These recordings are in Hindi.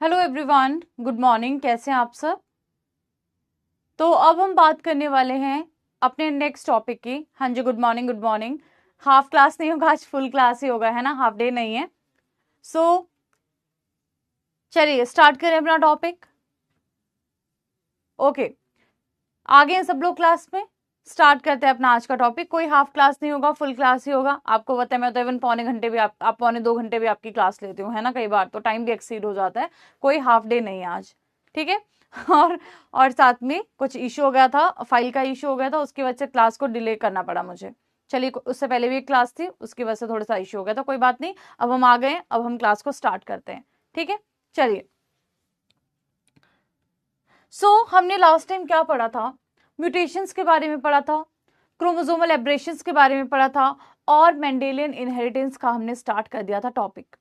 Hello everyone, good morning. कैसे हैं आप सब? तो अब हम बात करने वाले हैं अपने नेक्स्ट टॉपिक की। हाँ जी, good morning good morning. Half class नहीं होगा आज, फुल क्लास ही होगा, है ना, हाफ डे नहीं है। सो चलिए स्टार्ट करें अपना टॉपिक। ओके, आ गए हैं सब लोग क्लास में? स्टार्ट करते हैं अपना आज का टॉपिक। कोई हाफ क्लास नहीं होगा, फुल क्लास ही होगा। आपको पता है मैं तो इवन पौने घंटे भी आप पौने 2 घंटे भी आपकी क्लास लेती हूँ, है ना, कई बार तो टाइम भी एक्सीड हो जाता है। कोई हाफ डे नहीं है आज, ठीक है। और साथ में कुछ इशू हो गया था, फाइल का इशू हो गया था, उसकी वजह से क्लास को डिले करना पड़ा मुझे। चलिए, उससे पहले भी एक क्लास थी, उसकी वजह से थोड़ा सा इशू हो गया था, कोई बात नहीं। अब हम आ गए, अब हम क्लास को स्टार्ट करते हैं, ठीक है। चलिए, हमने लास्ट टाइम क्या पढ़ा था? म्यूटेशंस के बारे में पढ़ा था, क्रोमोसोमल एब्रेशंस के बारे में पढ़ा था, और मेंडेलियन इनहेरिटेंस का हमने स्टार्ट कर दिया था टॉपिक।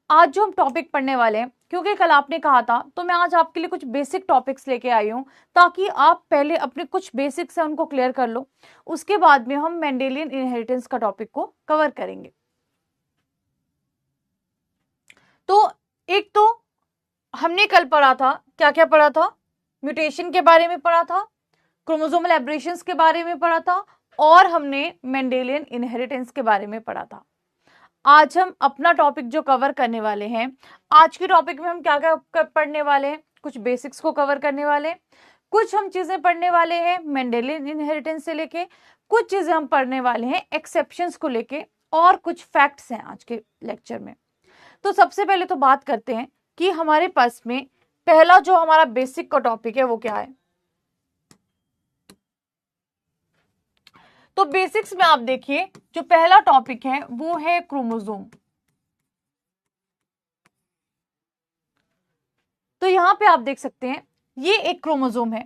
आज जो हम टॉपिक पढ़ने वाले हैं, क्योंकि कल आपने कहा था, तो मैं आज आपके लिए कुछ बेसिक टॉपिक्स लेके आई हूं, ताकि आप पहले अपने कुछ बेसिक्स है उनको क्लियर कर लो। उसके बाद में हम मेंडेलियन इनहेरिटेंस का टॉपिक को कवर करेंगे। तो एक तो हमने कल पढ़ा था, क्या क्या पढ़ा था? म्यूटेशन के बारे में पढ़ा था, क्रोमोसोमल एब्रेशंस के बारे में पढ़ा था, और हमने मेंडेलियन इनहेरिटेंस के बारे में पढ़ा था। आज हम अपना टॉपिक जो कवर करने वाले हैं, आज के टॉपिक में हम क्या क्या पढ़ने वाले हैं? कुछ बेसिक्स को कवर करने वाले हैं, कुछ हम चीजें पढ़ने वाले हैं मेंडेलियन इनहेरिटेंस से लेके, कुछ चीजें हम पढ़ने वाले हैं एक्सेप्शंस को लेके, और कुछ फैक्ट्स हैं आज के लेक्चर में। तो सबसे पहले तो बात करते हैं कि हमारे पास में पहला जो हमारा बेसिक का टॉपिक है वो क्या है। तो बेसिक्स में आप देखिए, जो पहला टॉपिक है वो है क्रोमोसोम। तो यहां पे आप देख सकते हैं, ये एक क्रोमोसोम है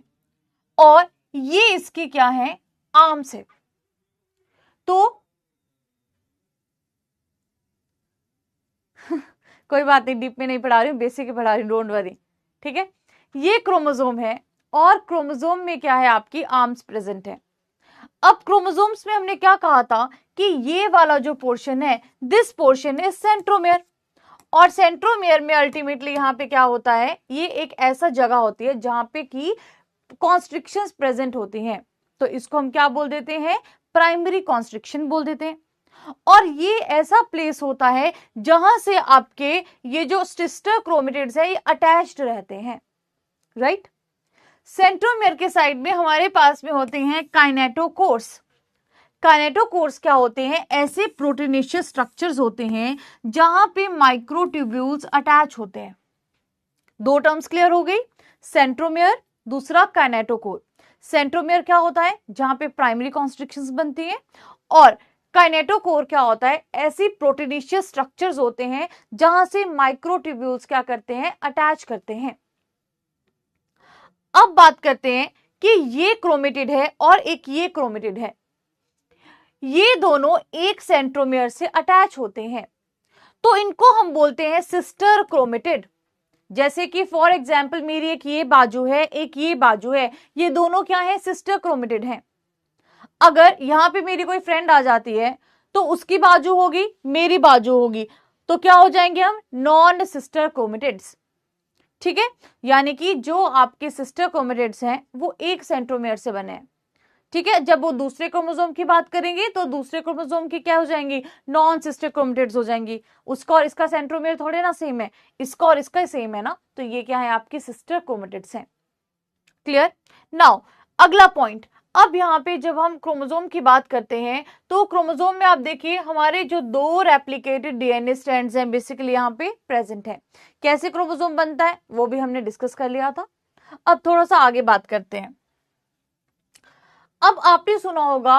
और ये इसकी क्या है, आर्म्स है। तो कोई बात नहीं, डीप में नहीं पढ़ा रही हूं, बेसिक ही पढ़ा रही हूं, डोंट वरी, ठीक है। ये क्रोमोसोम है और क्रोमोसोम में क्या है, आपकी आर्म्स प्रेजेंट है। अब क्रोमोसोम्स में हमने क्या कहा था कि ये वाला जो पोर्शन है, दिस पोर्शन इज सेंट्रोमियर, और सेंट्रोमियर में अल्टीमेटली यहां पे क्या होता है, ये एक ऐसा जगह होती है जहां पे की कॉन्स्ट्रिक्शंस प्रेजेंट होती हैं। तो इसको हम क्या बोल देते हैं, प्राइमरी कॉन्स्ट्रिक्शन बोल देते हैं। और ये ऐसा प्लेस होता है जहां से आपके ये जो सिस्टर क्रोमेटिड्स है ये अटैच्ड रहते हैं, राइट। सेंट्रोमियर के साइड में हमारे पास में होते हैं काइनेटोकोर्स। काइनेटोकोर्स क्या होते हैं, ऐसे प्रोटीनेशियस स्ट्रक्चर्स होते हैं जहां पे माइक्रोट्यूब्यूल्स अटैच होते हैं। दो टर्म्स क्लियर हो गई, सेंट्रोमियर, दूसरा काइनेटोकोर। सेंट्रोमियर क्या होता है, जहां पे प्राइमरी कॉन्स्ट्रिक्शंस बनती है, और काइनेटोकोर क्या होता है, ऐसी प्रोटीनेशियस स्ट्रक्चर्स होते हैं जहां से माइक्रोट्यूब्यूल्स क्या करते हैं, अटैच करते हैं। अब बात करते हैं कि ये क्रोमेटिड है और एक ये क्रोमेटिड है, ये दोनों एक सेंट्रोमियर से अटैच होते हैं, तो इनको हम बोलते हैं सिस्टर क्रोमेटिड। जैसे कि फॉर एग्जाम्पल मेरी एक ये बाजू है, एक ये बाजू है, ये दोनों क्या है, सिस्टर क्रोमेटिड हैं। अगर यहां पे मेरी कोई फ्रेंड आ जाती है तो उसकी बाजू होगी, मेरी बाजू होगी, तो क्या हो जाएंगे हम, नॉन सिस्टर क्रोमेटिड्स, ठीक है। यानी कि जो आपके सिस्टर क्रोमेटिड्स हैं वो एक सेंट्रोमियर से बने हैं, ठीक है। जब वो दूसरे क्रोमोसोम की बात करेंगे तो दूसरे क्रोमोसोम की क्या हो जाएंगी, नॉन सिस्टर क्रोमेटिड्स हो जाएंगी। उसका और इसका सेंट्रोमियर थोड़े ना सेम है, इसका और इसका सेम है ना, तो ये क्या है, आपकी सिस्टर क्रोमेटिड्स हैं। क्लियर। नाउ अगला पॉइंट, अब यहाँ पे जब हम क्रोमोसोम की बात करते हैं तो क्रोमोसोम में आप देखिए हमारे जो दो रेप्लिकेटेड डीएनए स्ट्रैंड्स हैं बेसिकली यहाँ पे प्रेजेंट है। कैसे क्रोमोसोम बनता है वो भी हमने डिस्कस कर लिया था। अब थोड़ा सा आगे बात करते हैं। अब आपने सुना होगा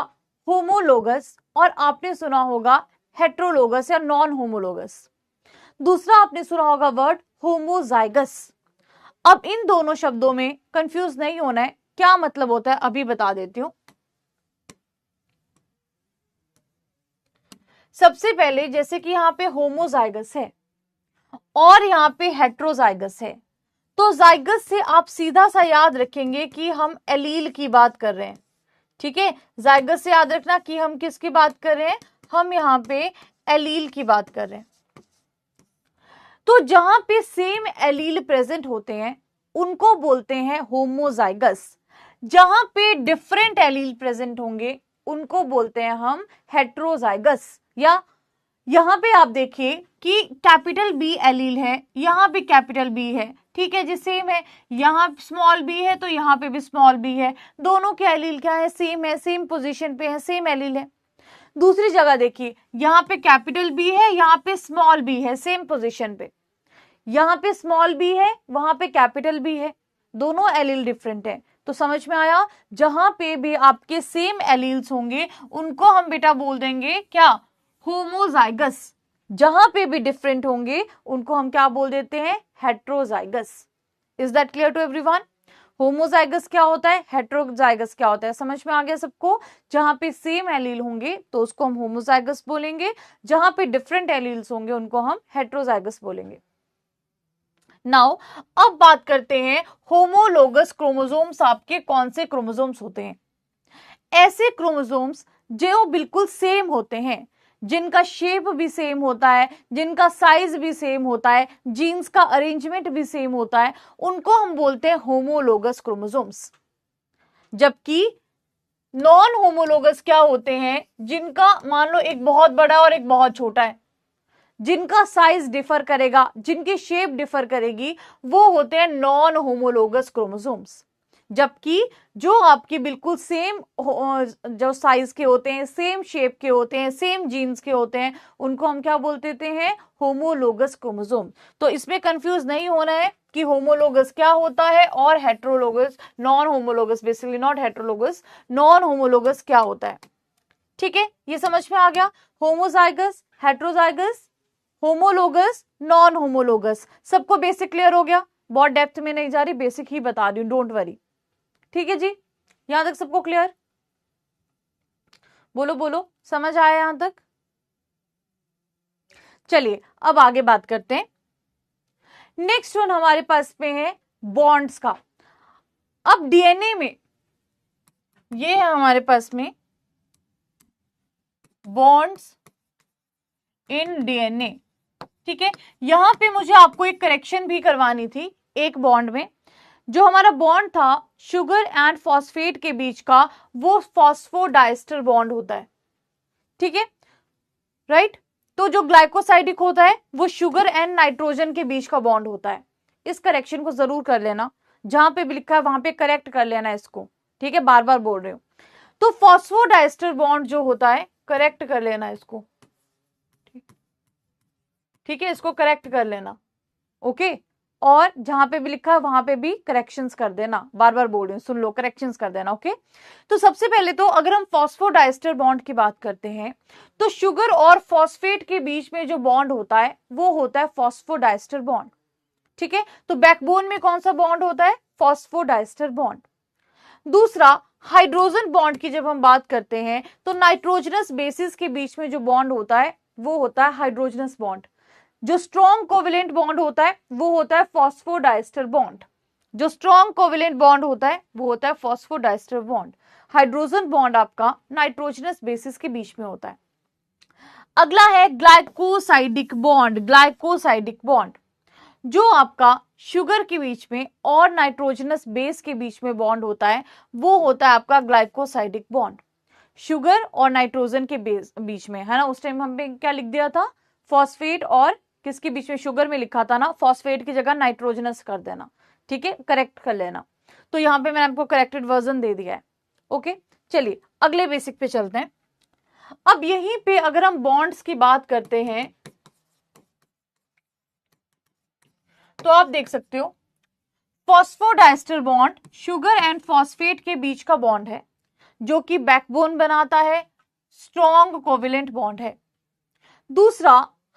होमोलोगस और आपने सुना होगा हेट्रोलोगस या नॉन होमोलोगस। दूसरा आपने सुना होगा वर्ड होमोजाइगस। अब इन दोनों शब्दों में कंफ्यूज नहीं होना है, क्या मतलब होता है अभी बता देती हूं। सबसे पहले जैसे कि यहां पे होमोजाइगस है और यहां पे हेट्रोजाइगस है, तो जाइगस से आप सीधा सा याद रखेंगे कि हम एलील की बात कर रहे हैं, ठीक है। जाइगस से याद रखना कि हम किसकी बात कर रहे हैं, हम यहाँ पे एलील की बात कर रहे हैं। तो जहां पे सेम एलील प्रेजेंट होते हैं उनको बोलते हैं होमोजाइगस, जहां पे डिफरेंट एलील प्रेजेंट होंगे उनको बोलते हैं हम हेट्रोजाइगस। या यहां पे आप देखिए कि कैपिटल बी एलील है, यहां पे कैपिटल बी है, ठीक है जी, सेम है। यहां स्मॉल बी है तो यहां पे भी स्मॉल बी है, दोनों के एलील क्या है, सेम है, सेम पोजीशन पे है, सेम एलील है। दूसरी जगह देखिए, यहाँ पे कैपिटल बी है, यहाँ पे स्मॉल बी है, सेम पोजीशन पे, यहाँ पे स्मॉल बी है, वहां पे कैपिटल बी है, दोनों एलील डिफरेंट है। तो समझ में आया, जहां पे भी आपके सेम एलील्स होंगे उनको हम बेटा बोल देंगे क्या, होमोजाइगस। जहां पे भी डिफरेंट होंगे उनको हम क्या बोल देते हैं, heterozygous. Is that clear to everyone? Homozygous क्या होता है, हेट्रोजाइगस क्या होता है, समझ में आ गया सबको? जहां पे सेम एलील होंगे तो उसको हम होमोजाइगस बोलेंगे, जहां पे डिफरेंट एलील्स होंगे उनको हम हेट्रोजाइगस बोलेंगे। नाउ अब बात करते हैं होमोलोगस क्रोमोसोम्स आपके कौन से क्रोमोसोम्स होते हैं। ऐसे क्रोमोसोम्स जो बिल्कुल सेम होते हैं, जिनका शेप भी सेम होता है, जिनका साइज भी सेम होता है, जीन्स का अरेंजमेंट भी सेम होता है, उनको हम बोलते हैं होमोलोगस क्रोमोसोम्स। जबकि नॉन होमोलोगस क्या होते हैं, जिनका मान लो एक बहुत बड़ा और एक बहुत छोटा है, जिनका साइज डिफर करेगा, जिनकी शेप डिफर करेगी, वो होते हैं नॉन होमोलोगस क्रोमोसोम्स। जबकि जो आपकी बिल्कुल सेम जो साइज के होते हैं, सेम शेप के होते हैं, सेम जीन्स के होते हैं, उनको हम क्या बोल देते हैं, होमोलोगस क्रोमोसोम। तो इसमें कंफ्यूज नहीं होना है कि होमोलोगस क्या होता है और heterologous, non homologous, basically not heterologous, non homologous क्या होता है। ठीक है, ये समझ में आ गया, homozygous, heterozygous, homologous, non homologous. सबको बेसिक क्लियर हो गया? बहुत डेप्थ में नहीं जा रही, बेसिक ही बता रही हूं, डोंट वरी। ठीक है जी, यहां तक सबको क्लियर? बोलो बोलो, समझ आया यहां तक? चलिए अब आगे बात करते हैं। नेक्स्ट वन हमारे पास में है बॉन्ड्स का। अब डीएनए में ये है हमारे पास में बॉन्ड्स इन डीएनए। ठीक है, यहां पे मुझे आपको एक करेक्शन भी करवानी थी। एक बॉन्ड में जो हमारा बॉन्ड था शुगर एंड फॉस्फेट के बीच का, वो फॉस्फोडाइस्टर बॉन्ड होता है। ठीक है, राइट। तो जो ग्लाइकोसाइडिक होता है वो शुगर एंड नाइट्रोजन के बीच का बॉन्ड होता है। इस करेक्शन को जरूर कर लेना, जहां पे भी लिखा है वहां पे करेक्ट कर लेना इसको। ठीक है, बार बार बोल रहे हो। तो फॉस्फोडाइस्टर बॉन्ड जो होता है, करेक्ट कर लेना इसको। ठीक है, इसको करेक्ट कर लेना। ओके, और जहां पे भी लिखा है वहां पे भी करेक्शंस कर देना, बार बार बोल रही हूं, सुन लो, करेक्शंस कर देना। ओके, तो सबसे पहले तो अगर हम फॉस्फोडाइस्टर बॉन्ड की बात करते हैं तो शुगर और फॉस्फेट के बीच में जो बॉन्ड होता है वो होता है फॉस्फोडाइस्टर बॉन्ड। ठीक है, तो बैकबोन में कौन सा बॉन्ड होता है, फॉस्फोडाइस्टर बॉन्ड। दूसरा, हाइड्रोजन बॉन्ड की जब हम बात करते हैं तो नाइट्रोजनस बेसिस के बीच में जो बॉन्ड होता है वो होता है हाइड्रोजनस बॉन्ड। जो स्ट्रॉन्ग कोवेलेंट बॉन्ड होता है वो होता है फॉस्फोडाइस्टर बॉन्ड। जो स्ट्रॉन्ग कोवेलेंट बॉन्ड होता है वो होता है फॉस्फोडाइस्टर बॉन्ड। हाइड्रोजन बॉन्ड आपका नाइट्रोजनस बेसिस के बीच में होता है। अगला है ग्लाइकोसाइडिक बॉन्ड। ग्लाइकोसाइडिक बॉन्ड जो आपका शुगर के बीच में और नाइट्रोजनस बेस के बीच में बॉन्ड होता है वो होता है आपका ग्लाइकोसाइडिक बॉन्ड। शुगर और नाइट्रोजन के बीच में, है ना, उस टाइम हमने क्या लिख दिया था, फॉस्फेट और किसके बीच में, शुगर में लिखा था ना, फॉस्फेट की जगह नाइट्रोजनस कर देना। ठीक है, करेक्ट कर लेना। तो यहां पे मैंने आपको करेक्टेड वर्जन दे दिया है। ओके, चलिए अगले बेसिक पे चलते हैं। अब यहीं पे अगर हम बॉन्ड्स की बात करते हैं तो आप देख सकते हो phosphodiester bond sugar and phosphate के बीच का बॉन्ड है जो कि बैकबोन बनाता है, स्ट्रॉन्ग कोवेलेंट बॉन्ड है। दूसरा,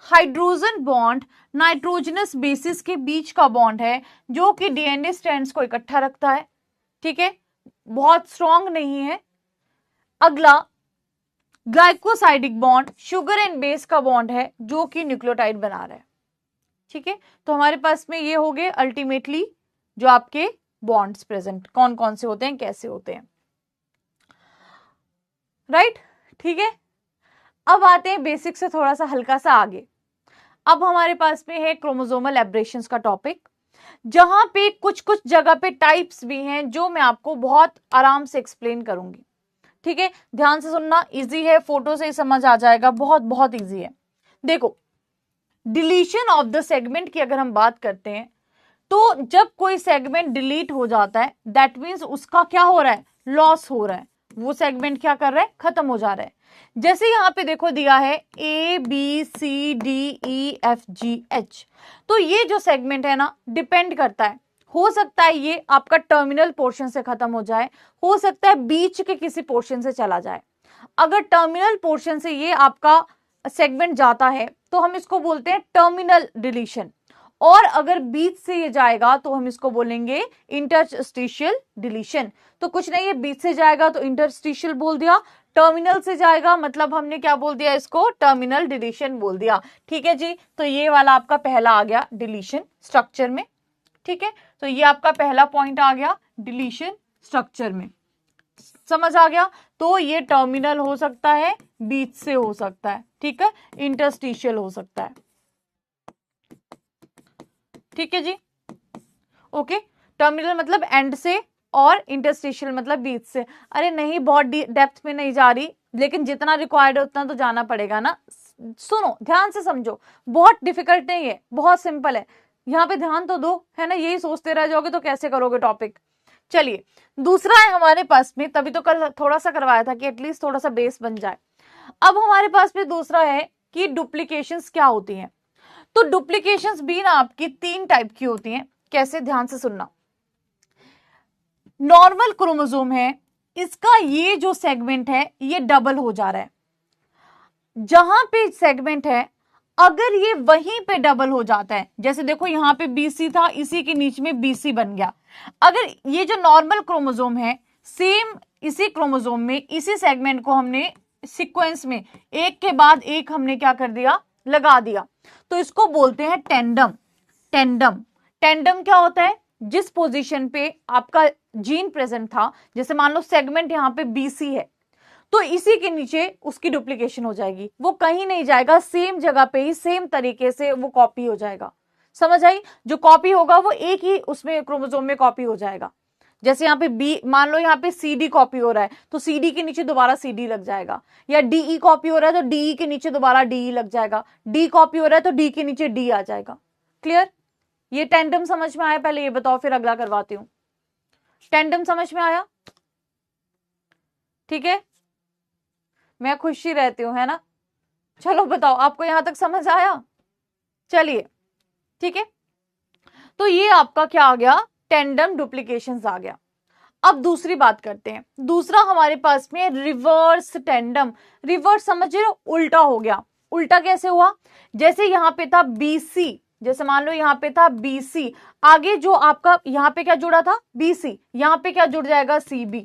हाइड्रोजन बॉन्ड नाइट्रोजनस बेसिस के बीच का बॉन्ड है जो कि डीएनए स्ट्रैंड्स को इकट्ठा रखता है। ठीक है, बहुत स्ट्रॉन्ग नहीं है। अगला, glycosidic bond sugar and base का बॉन्ड है जो कि न्यूक्लियोटाइड बना रहा है। ठीक है, तो हमारे पास में ये हो गए अल्टीमेटली जो आपके बॉन्ड्स प्रेजेंट कौन कौन से होते हैं, कैसे होते हैं, राइट। ठीक है, अब आते हैं बेसिक से थोड़ा सा हल्का सा आगे। अब हमारे पास में है क्रोमोसोमल एब्रेशंस का टॉपिक, जहां पे कुछ कुछ जगह पे टाइप्स भी हैं जो मैं आपको बहुत आराम से एक्सप्लेन करूंगी। ठीक है, ध्यान से सुनना, इजी है, फोटो से ही समझ आ जाएगा, बहुत बहुत इजी है। देखो, डिलीशन ऑफ द सेगमेंट की अगर हम बात करते हैं तो जब कोई सेगमेंट डिलीट हो जाता है दैट मीन्स उसका क्या हो रहा है, लॉस हो रहा है, वो सेगमेंट क्या कर रहा है, खत्म हो जा रहा है। जैसे यहां पे देखो दिया है ABCDEFGH, तो ये जो सेगमेंट है ना डिपेंड करता है, हो सकता है ये आपका टर्मिनल पोर्शन से खत्म हो जाए, हो सकता है बीच के किसी पोर्शन से चला जाए। अगर टर्मिनल पोर्शन से ये आपका सेगमेंट जाता है तो हम इसको बोलते हैं टर्मिनल डिलीशन, और अगर बीच से ये जाएगा तो हम इसको बोलेंगे इंटरस्टिशियल डिलीशन। तो कुछ नहीं है, बीच से जाएगा तो इंटरस्टिशियल बोल दिया, टर्मिनल से जाएगा मतलब हमने क्या बोल दिया, इसको टर्मिनल डिलीशन बोल दिया। ठीक है जी, तो ये वाला आपका पहला आ गया डिलीशन स्ट्रक्चर में। ठीक है, तो ये आपका पहला पॉइंट आ गया डिलीशन स्ट्रक्चर में, समझ आ गया। तो ये टर्मिनल हो सकता है, बीच से हो सकता है, ठीक है, इंटरस्टिशियल हो सकता है। ठीक है जी, ओके, टर्मिनल मतलब एंड से और इंटरस्टिशियल मतलब बीच से। अरे नहीं, बहुत डेप्थ में नहीं जा रही, लेकिन जितना रिक्वायर्ड है उतना तो जाना पड़ेगा ना। सुनो, ध्यान से समझो, बहुत डिफिकल्ट नहीं है, बहुत सिंपल है, यहाँ पे ध्यान तो दो, है ना, यही सोचते रह जाओगे तो कैसे करोगे टॉपिक। चलिए, दूसरा है हमारे पास में, तभी तो कल थोड़ा सा करवाया था कि एटलीस्ट थोड़ा सा बेस बन जाए। अब हमारे पास में दूसरा है कि डुप्लीकेशंस क्या होती हैं। तो डुप्लीकेशंस भी ना आपकी 3 टाइप की होती हैं। कैसे, ध्यान से सुनना। नॉर्मल क्रोमोसोम है, इसका ये जो सेगमेंट है ये डबल हो जा रहा है। जहां पे सेगमेंट है अगर ये वहीं पे डबल हो जाता है, जैसे देखो यहां पे BC था, इसी के नीचे में BC बन गया। अगर ये जो नॉर्मल क्रोमोसोम है सेम इसी क्रोमोसोम में इसी सेगमेंट को हमने सीक्वेंस में एक के बाद एक हमने क्या कर दिया, लगा दिया, तो इसको बोलते हैं टेंडम। टेंडम, टेंडम क्या होता है, जिस पोजीशन पे आपका जीन प्रेजेंट था, जैसे मान लो सेगमेंट यहाँ पे BC है तो इसी के नीचे उसकी डुप्लीकेशन हो जाएगी, वो कहीं नहीं जाएगा, सेम जगह पे ही सेम तरीके से वो कॉपी हो जाएगा। समझ आई, जो कॉपी होगा वो एक ही उसमें क्रोमोसोम में कॉपी हो जाएगा। जैसे यहाँ पे बी, मान लो यहाँ पे CD कॉपी हो रहा है तो CD के नीचे दोबारा CD लग जाएगा, या DE कॉपी हो रहा है तो DE के नीचे दोबारा DE लग जाएगा, D कॉपी हो रहा है तो D के नीचे D आ जाएगा। क्लियर, ये टेंडम समझ में आया, पहले ये बताओ फिर अगला करवाती हूं। टेंडम समझ में आया, ठीक है, मैं खुशी रहती हूं, है ना। चलो बताओ, आपको यहां तक समझ आया, चलिए ठीक है। तो ये आपका क्या आ गया, टेंडम डुप्लीकेशंस आ गया। अब दूसरी बात करते हैं, दूसरा हमारे पास में रिवर्स टेंडम। रिवर्स समझ रहे हो, उल्टा हो गया। उल्टा कैसे हुआ, जैसे यहां पे था BC, जैसे मान लो यहां पे था BC, आगे जो आपका यहां पे क्या जुड़ा था BC, यहां पे क्या जुड़ जाएगा CB,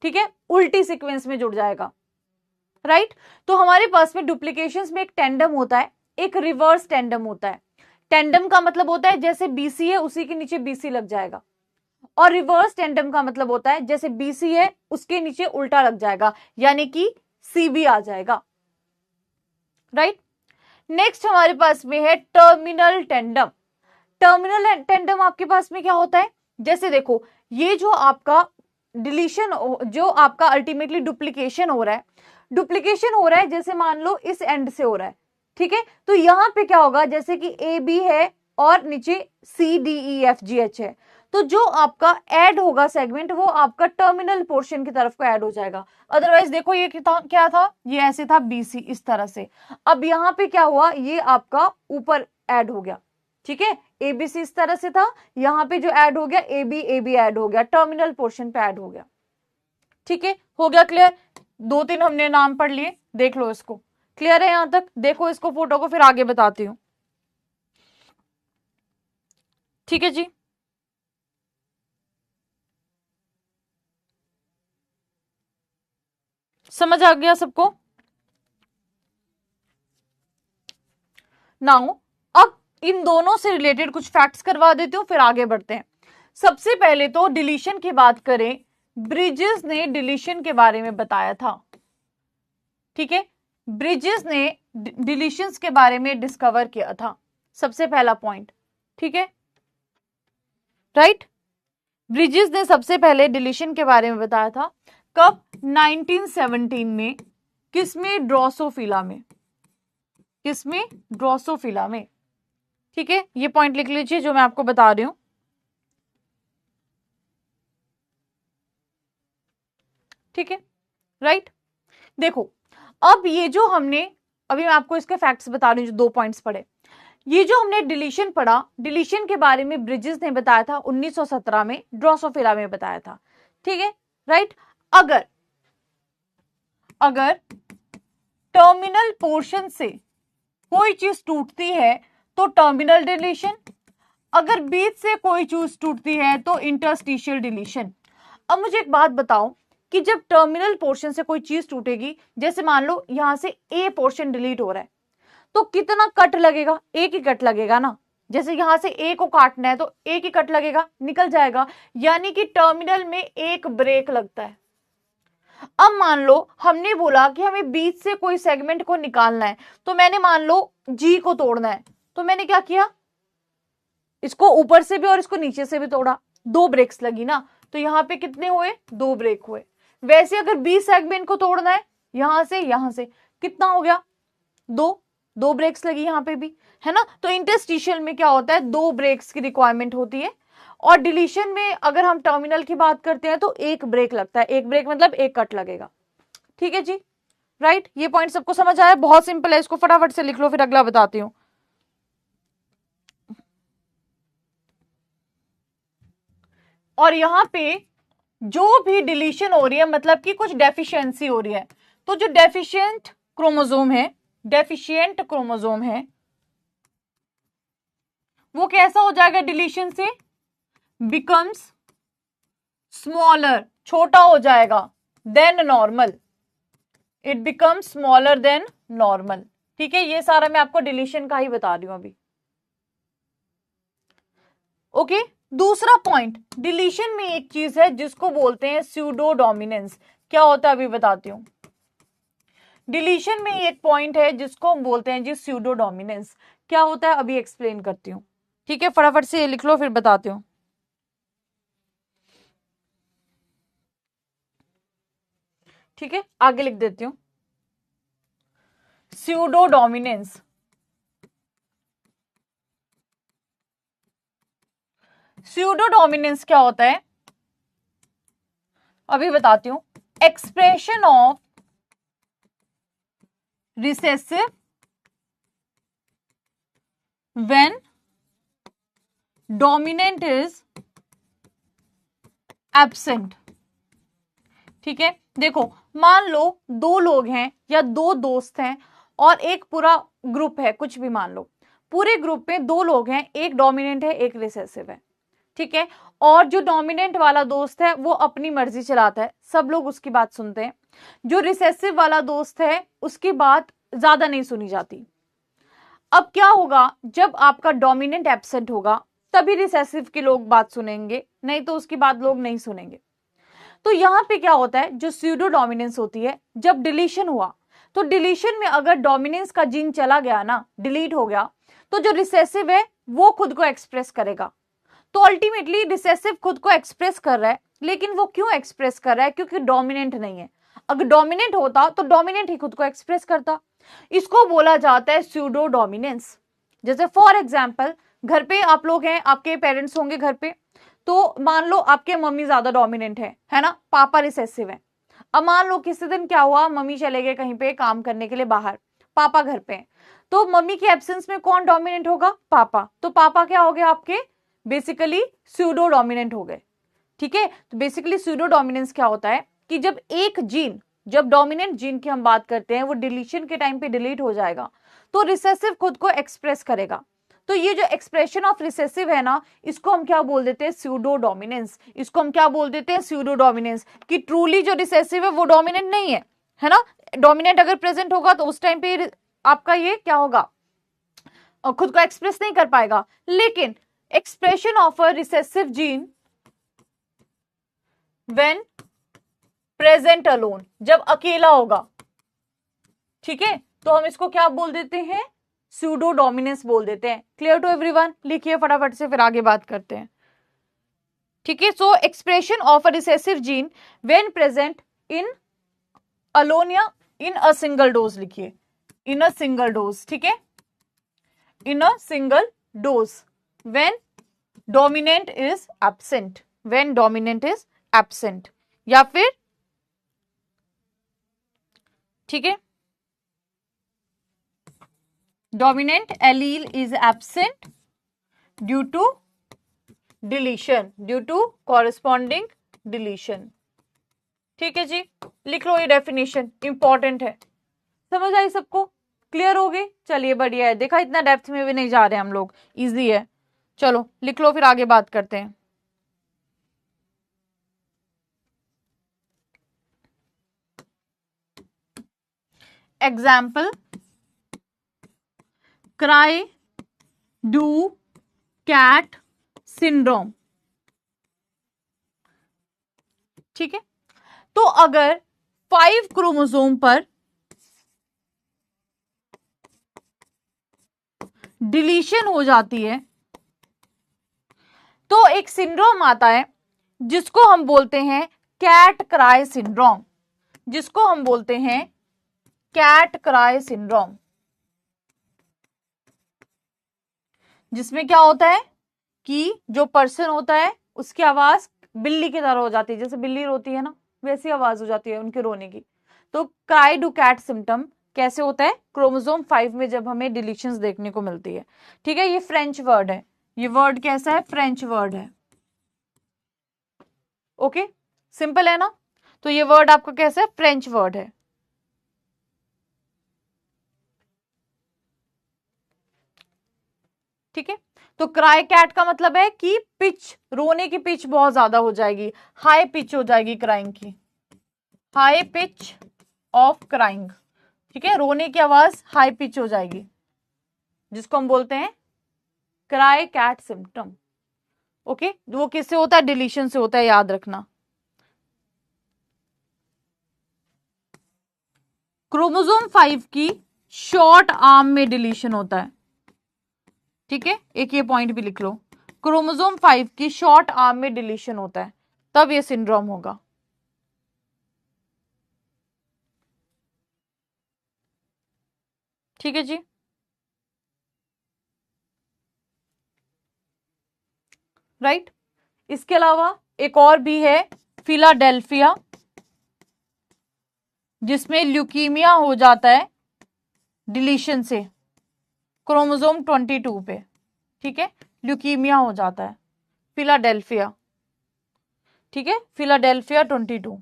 ठीक है, उल्टी सीक्वेंस में जुड़ जाएगा, राइट। तो हमारे पास में डुप्लीकेशंस में एक टेंडम होता है, एक रिवर्स टेंडम होता है। टेंडम का मतलब होता है जैसे BC है उसी के नीचे BC लग जाएगा, और रिवर्स टेंडम का मतलब होता है जैसे BC है उसके नीचे उल्टा लग जाएगा, यानी कि CB आ जाएगा, राइट। नेक्स्ट हमारे पास में है टर्मिनल टेंडम। टर्मिनल टेंडम आपके पास में क्या होता है, जैसे देखो ये जो आपका डिलीशन, जो आपका अल्टीमेटली डुप्लीकेशन हो रहा है, डुप्लीकेशन हो रहा है जैसे मान लो इस एंड से हो रहा है, ठीक है, तो यहां पे क्या होगा, जैसे कि AB है और नीचे CDEFGH है, तो जो आपका ऐड होगा सेगमेंट वो आपका टर्मिनल पोर्शन की तरफ को ऐड हो जाएगा। अदरवाइज देखो ये क्या था, ये ऐसे था BC इस तरह से, अब यहां पे क्या हुआ, ये आपका ऊपर ऐड हो गया, ठीक है, ABC इस तरह से था, यहां पे जो ऐड हो गया AB ऐड हो गया, टर्मिनल पोर्शन पे ऐड हो गया। ठीक है, हो गया क्लियर। 2-3 हमने नाम पढ़ लिए, देख लो इसको, क्लियर है यहां तक, देखो इसको फोटो को, फिर आगे बताती हूं। ठीक है जी, समझ आ गया सबको। नाउ अब इन दोनों से रिलेटेड कुछ फैक्ट्स करवा देती हूं, फिर आगे बढ़ते हैं। सबसे पहले तो डिलीशन की बात करें, ब्रिजेस ने डिलीशन के बारे में बताया था, ठीक है, ब्रिजेस ने डिलीशंस के बारे में डिस्कवर किया था, सबसे पहला पॉइंट, ठीक है, राइट। ब्रिजेस ने सबसे पहले डिलीशन के बारे में बताया था, कब? 1917 में। किसमें? ड्रोसोफिला में। किसमें? ड्रोसोफिला में, ठीक है। ये पॉइंट लिख लीजिए जो मैं आपको बता रही हूं, ठीक है, राइट। देखो, अब ये जो हमने अभी मैं आपको इसके फैक्ट्स बता रही हूं, जो 2 पॉइंट्स पढ़े, ये जो हमने डिलीशन पढ़ा, डिलीशन के बारे में ब्रिजेस ने बताया था 1917 में, ड्रोसोफिला में बताया था, ठीक है, राइट। अगर टर्मिनल पोर्शन से कोई चीज टूटती है तो टर्मिनल डिलीशन, अगर बीच से कोई चीज टूटती है तो इंटरस्टिशियल डिलीशन। अब मुझे एक बात बताओ कि जब टर्मिनल पोर्शन से कोई चीज टूटेगी, जैसे मान लो यहां से ए पोर्शन डिलीट हो रहा है, तो कितना कट लगेगा? एक ही कट लगेगा ना। जैसे यहां से ए को काटना है तो एक ही कट लगेगा, निकल जाएगा, यानी कि टर्मिनल में एक ब्रेक लगता है। अब मान लो हमने बोला कि हमें बीच से कोई सेगमेंट को निकालना है, तो मैंने मान लो जी को तोड़ना है, तो मैंने क्या किया? इसको ऊपर से भी और इसको नीचे से भी तोड़ा, 2 ब्रेक्स लगी ना, तो यहां पे कितने हुए? 2 ब्रेक हुए। वैसे अगर बी सेगमेंट को तोड़ना है यहां से कितना हो गया? 2 ब्रेक्स लगी यहां पे भी, है ना। तो इंटरस्टिशियल में क्या होता है? 2 ब्रेक्स की रिक्वायरमेंट होती है, और डिलीशन में अगर हम टर्मिनल की बात करते हैं तो 1 ब्रेक लगता है, 1 ब्रेक मतलब 1 कट लगेगा, ठीक है जी, राइट। ये पॉइंट सबको समझ आया? बहुत सिंपल है, इसको फटाफट से लिख लो, फिर अगला बताती हूं। और यहां पे जो भी डिलीशन हो रही है, मतलब कि कुछ डेफिशिएंसी हो रही है, तो जो डेफिशिएंट क्रोमोसोम है वो कैसा हो जाएगा? डिलीशन से बिकम्स स्मॉलर, छोटा हो जाएगा, than normal, it becomes smaller than normal, ठीक है। ये सारा मैं आपको डिलीशन का ही बता रही हूं अभी, ओके। दूसरा पॉइंट, डिलीशन में एक चीज है जिसको बोलते हैं स्यूडो डोमिनेंस। क्या होता है अभी बताती हूं। डिलीशन में एक पॉइंट है जिसको हम बोलते हैं जी स्यूडो डोमिनेंस। क्या होता है अभी एक्सप्लेन करती हूं, ठीक है। फटाफट से लिख लो, फिर बताती हूं, ठीक है। आगे लिख देती हूं, स्यूडो डोमिनेंस। स्यूडो डोमिनेंस क्या होता है अभी बताती हूं। Expression of recessive when dominant is absent, ठीक है। देखो, मान लो 2 लोग हैं या 2 दोस्त हैं और एक पूरा ग्रुप है, कुछ भी मान लो, पूरे ग्रुप में 2 लोग हैं, एक डोमिनेंट है एक रिसेसिव है, ठीक है। और जो डोमिनेंट वाला दोस्त है वो अपनी मर्जी चलाता है, सब लोग उसकी बात सुनते हैं। जो रिसेसिव वाला दोस्त है उसकी बात ज्यादा नहीं सुनी जाती। अब क्या होगा? जब आपका डोमिनेंट एब्सेंट होगा तभी रिसेसिव के लोग बात सुनेंगे, नहीं तो उसकी बात लोग नहीं सुनेंगे। तो यहां पे क्या होता है, जो स्यूडो डोमिनेंस होती है, जब डिलीशन हुआ तो डिलीशन में अगर डोमिनेंस का जीन चला गया ना, डिलीट हो गया, तो जो रिसेसिव है वो खुद को एक्सप्रेस करेगा। तो अल्टीमेटली रिसेसिव खुद को एक्सप्रेस कर रहा है, लेकिन वो क्यों एक्सप्रेस कर रहा है? क्योंकि डोमिनेंट नहीं है। अगर डोमिनेंट होता तो डोमिनेंट ही खुद को एक्सप्रेस करता। इसको बोला जाता है स्यूडो डोमिनेंस। जैसे फॉर एग्जाम्पल, घर पे आप लोग हैं, आपके पेरेंट्स होंगे घर पे, तो मान लो आपके मम्मी ज्यादा डोमिनेंट है ना, पापा रिसेसिव है। अब मान लो किसी दिन क्या हुआ, मम्मी चले गए कहीं पे काम करने के लिए बाहर, पापा घर पे हैं, तो मम्मी के एब्सेंस में कौन डोमिनेंट होगा? पापा। तो पापा क्या हो गए आपके? बेसिकली स्यूडो डोमिनेंट हो गए, ठीक है। तो बेसिकली स्यूडो डोमिनेंस क्या होता है कि जब एक जीन, जब डोमिनेंट जीन की हम बात करते हैं, वो डिलीशन के टाइम पे डिलीट हो जाएगा, तो रिसेसिव खुद को एक्सप्रेस करेगा। तो ये जो एक्सप्रेशन ऑफ रिसेसिव है ना, इसको हम क्या बोल देते हैं? Pseudo dominance. इसको हम क्या बोल देते हैं? Pseudo dominance. कि ट्रूली जो रिसेसिव है वो डोमिनेंट नहीं है ना। डोमिनेंट अगर प्रेजेंट होगा तो उस टाइम पे आपका ये क्या होगा? खुद को एक्सप्रेस नहीं कर पाएगा। लेकिन expression of a recessive gene when present alone, जब अकेला होगा, ठीक है, तो हम इसको क्या बोल देते हैं, सूडो डोमिनेंस बोल देते हैं। Clear to everyone? लिखिए फटाफट से, फिर आगे बात करते हैं। ठीक है, सो expression of a recessive gene when present in alone या इन अ सिंगल डोज, लिखिए इन अ सिंगल डोज। ठीक है, in a single dose when dominant is absent, when dominant is absent, या फिर ठीक है dominant allele is absent due to deletion, due to corresponding deletion. ठीक है जी, लिख लो, ये डेफिनेशन इंपॉर्टेंट है। समझ आई सबको? क्लियर हो गई? चलिए बढ़िया है, देखा इतना डेप्थ में भी नहीं जा रहे हम लोग, इजी है। चलो लिख लो, फिर आगे बात करते हैं। Example, cri du chat syndrome. ठीक है, तो अगर 5 क्रोमोसोम पर डिलीशन हो जाती है तो एक सिंड्रोम आता है जिसको हम बोलते हैं कैट क्राई सिंड्रोम, जिसको हम बोलते हैं कैट क्राई सिंड्रोम, जिसमें क्या होता है कि जो पर्सन होता है उसकी आवाज बिल्ली की तरह हो जाती है, जैसे बिल्ली रोती है ना वैसी आवाज हो जाती है उनके रोने की। तो क्राई डू कैट सिम्टम कैसे होता है, क्रोमोसोम 5 में जब हमें डिलीशंस देखने को मिलती है। ठीक है, ये फ्रेंच वर्ड है, ये वर्ड कैसा है, फ्रेंच वर्ड है। ओके, सिंपल है ना? तो ये वर्ड आपका कैसा है, फ्रेंच वर्ड है। ठीक है, तो क्राई कैट का मतलब है कि पिच, रोने की पिच बहुत ज्यादा हो जाएगी, हाई पिच हो जाएगी क्राइंग की, हाई पिच ऑफ क्राइंग। ठीक है, रोने की आवाज हाई पिच हो जाएगी, जिसको हम बोलते हैं क्राई कैट सिम्टम। ओके, वो किससे होता है, डिलीशन से होता है, याद रखना। क्रोमोसोम 5 की शॉर्ट आर्म में डिलीशन होता है। ठीक है, एक ये पॉइंट भी लिख लो, क्रोमोसोम 5 की शॉर्ट आर्म में डिलीशन होता है, तब ये सिंड्रोम होगा। ठीक है जी, राइट। इसके अलावा एक और भी है, फिलाडेल्फिया, जिसमें ल्यूकीमिया हो जाता है डिलीशन से, क्रोमोसोम 22 पे। ठीक है, ल्यूकीमिया हो जाता है, फिलाडेल्फिया। ठीक है, फिलाडेल्फिया 22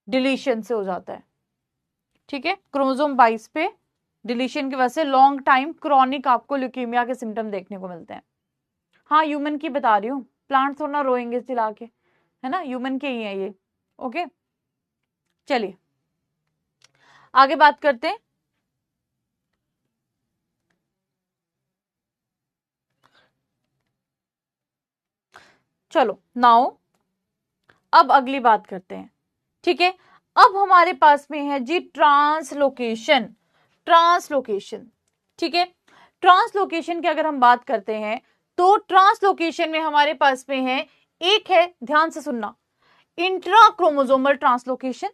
डिलीशन से हो जाता है। ठीक है, क्रोमोसोम 22 पे डिलीशन की वजह से लॉन्ग टाइम क्रॉनिक आपको ल्यूकीमिया के सिम्टम देखने को मिलते हैं। हाँ, ह्यूमन की बता रही हूँ, प्लांट थोड़ा ना रोएंगे चिल्ला के, है ना, ह्यूमन के ही है ये। ओके, चलिए आगे बात करते हैं। चलो नाउ अब अगली बात करते हैं। ठीक है, अब हमारे पास में है जी ट्रांसलोकेशन, ट्रांसलोकेशन। ठीक है, ट्रांसलोकेशन की अगर हम बात करते हैं तो ट्रांसलोकेशन में हमारे पास में है, एक है, ध्यान से सुनना, intra chromosomal translocation,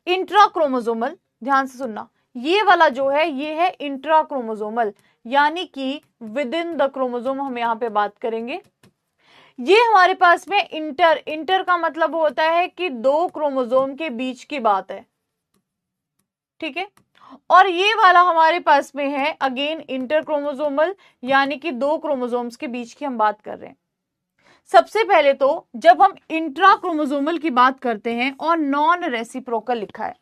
intra chromosomal, ध्यान से सुनना, ये वाला जो है ये है इंट्रा क्रोमोसोमल, यानी कि विद इन द क्रोमोसोम हम यहां पे बात करेंगे। ये हमारे पास में इंटर, इंटर का मतलब होता है कि 2 क्रोमोसोम के बीच की बात है। ठीक है, और ये वाला हमारे पास में है अगेन इंटर क्रोमोसोमल, यानी कि 2 क्रोमोसोम्स के बीच की हम बात कर रहे हैं। सबसे पहले तो जब हम इंट्रा क्रोमोसोमल की बात करते हैं और नॉन रेसिप्रोकल लिखा है,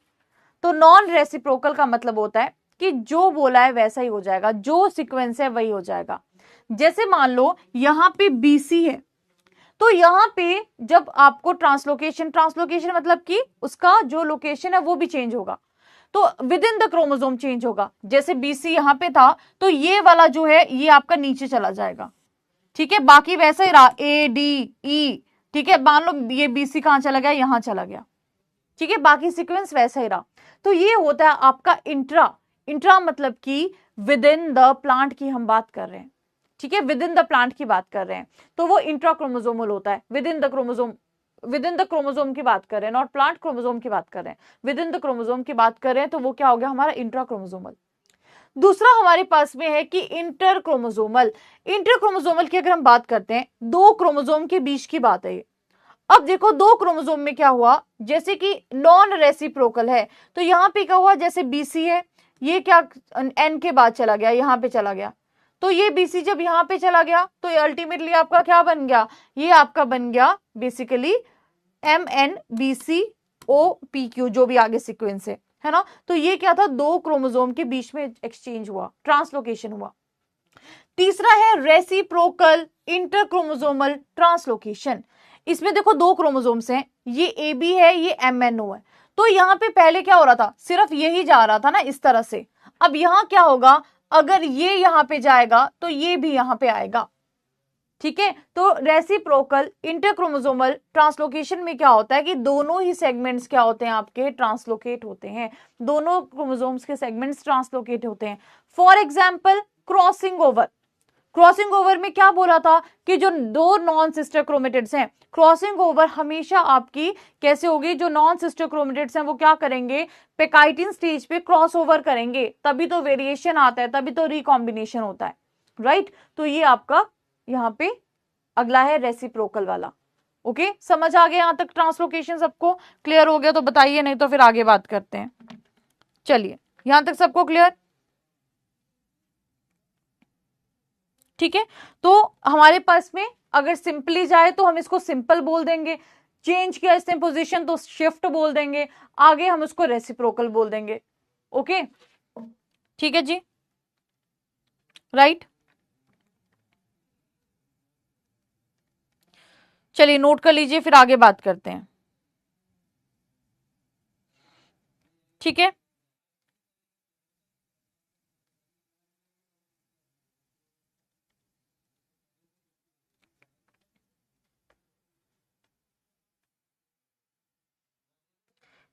तो नॉन रेसिप्रोकल का मतलब होता है कि जो बोला है वैसा ही हो जाएगा, जो सीक्वेंस है वही हो जाएगा। जैसे मान लो यहां पे BC है, तो यहां पे जब आपको ट्रांसलोकेशन, ट्रांसलोकेशन मतलब कि उसका जो लोकेशन है वो भी चेंज होगा, तो with in the chromosome change होगा। जैसे BC यहां पे था तो ये वाला जो है ये आपका नीचे चला जाएगा। ठीक है, बाकी वैसा ही रहा ADE। ठीक है, मान लो ये BC कहां चला गया, यहां चला गया। ठीक है, बाकी सीक्वेंस वैसा ही रहा। तो ये होता है आपका इंट्रा, इंट्रा मतलब कि विद इन द प्लांट की हम बात कर रहे हैं, ठीक है, विद इन द प्लांट की बात कर रहे हैं, तो वो इंट्रा क्रोमोसोमल होता है। विद इन द क्रोमोसोम की बात कर रहे हैं, नॉट प्लांट क्रोमोसोम की बात कर रहे हैं, विद इन द क्रोमोसोम की बात कर रहे हैं, तो वो क्या हो गया हमारा इंट्रा क्रोमोसोमल। दूसरा हमारे पास में है कि इंटर क्रोमोसोमल। इंटर क्रोमोसोमल की अगर हम बात करते हैं, दो क्रोमोसोम के बीच की बात है ये। अब देखो दो क्रोमोसोम में क्या हुआ, जैसे कि नॉन रेसिप्रोकल है, तो यहां पे क्या हुआ, जैसे बीसी है, ये क्या एन के बाद चला गया, यहां पे चला गया, तो ये बीसी जब यहां पे चला गया तो ये अल्टीमेटली आपका क्या बन गया, ये आपका बन गया basically M N B C O P Q, जो भी आगे सीक्वेंस है ना। तो ये क्या था, दो क्रोमोसोम के बीच में एक्सचेंज हुआ, ट्रांसलोकेशन हुआ। तीसरा है रेसिप्रोकल इंटरक्रोमोसोमल ट्रांसलोकेशन। इसमें देखो दो क्रोमोसोम्स हैं, ये ए बी है, ये एम एन ओ है, तो यहाँ पे पहले क्या हो रहा था, सिर्फ यही जा रहा था ना इस तरह से। अब यहाँ क्या होगा, अगर ये यहाँ पे जाएगा तो ये भी यहाँ पे आएगा, ठीक है। तो रेसिप्रोकल इंटरक्रोमोसोमल ट्रांसलोकेशन में क्या होता है कि दोनों ही सेगमेंट्स क्या होते हैं आपके, ट्रांसलोकेट होते हैं, दोनों क्रोमोसोम्स के सेगमेंट्स ट्रांसलोकेट होते हैं। For example crossing over. Crossing over में क्या बोला था कि जो दो नॉन सिस्टर क्रोमेटिड्स हैं, क्रॉसिंग ओवर हमेशा आपकी कैसे होगी, जो नॉन सिस्टर क्रोमेटिड्स हैं वो क्या करेंगे, पेकाइटिन स्टेज पे क्रॉस ओवर करेंगे, तभी तो वेरिएशन आता है, तभी तो रिकॉम्बिनेशन होता है, राइट। तो ये आपका यहाँ पे अगला है रेसिप्रोकल वाला। ओके, समझ आ गया यहां तक, ट्रांसलोकेशन सबको क्लियर हो गया तो बताइए, नहीं तो फिर आगे बात करते हैं। चलिए यहां तक सबको क्लियर, ठीक है। तो हमारे पास में अगर सिंपली जाए तो हम इसको सिंपल बोल देंगे, चेंज किया इसने पोजीशन तो शिफ्ट बोल देंगे, आगे हम उसको रेसिप्रोकल बोल देंगे। ओके, ठीक है जी, राइट। चलिए नोट कर लीजिए, फिर आगे बात करते हैं, ठीक है।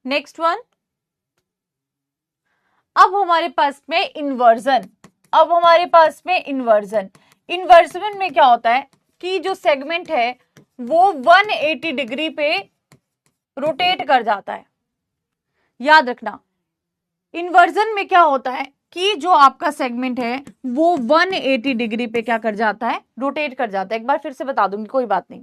नेक्स्ट वन, अब हमारे पास में इन्वर्जन। अब हमारे पास में इन्वर्जन, इन्वर्जन में क्या होता है कि जो सेगमेंट है वो 180 डिग्री पे रोटेट कर जाता है। याद रखना, इन्वर्जन में क्या होता है कि जो आपका सेगमेंट है वो 180 डिग्री पे क्या कर जाता है, रोटेट कर जाता है। एक बार फिर से बता दूंगी, कोई बात नहीं।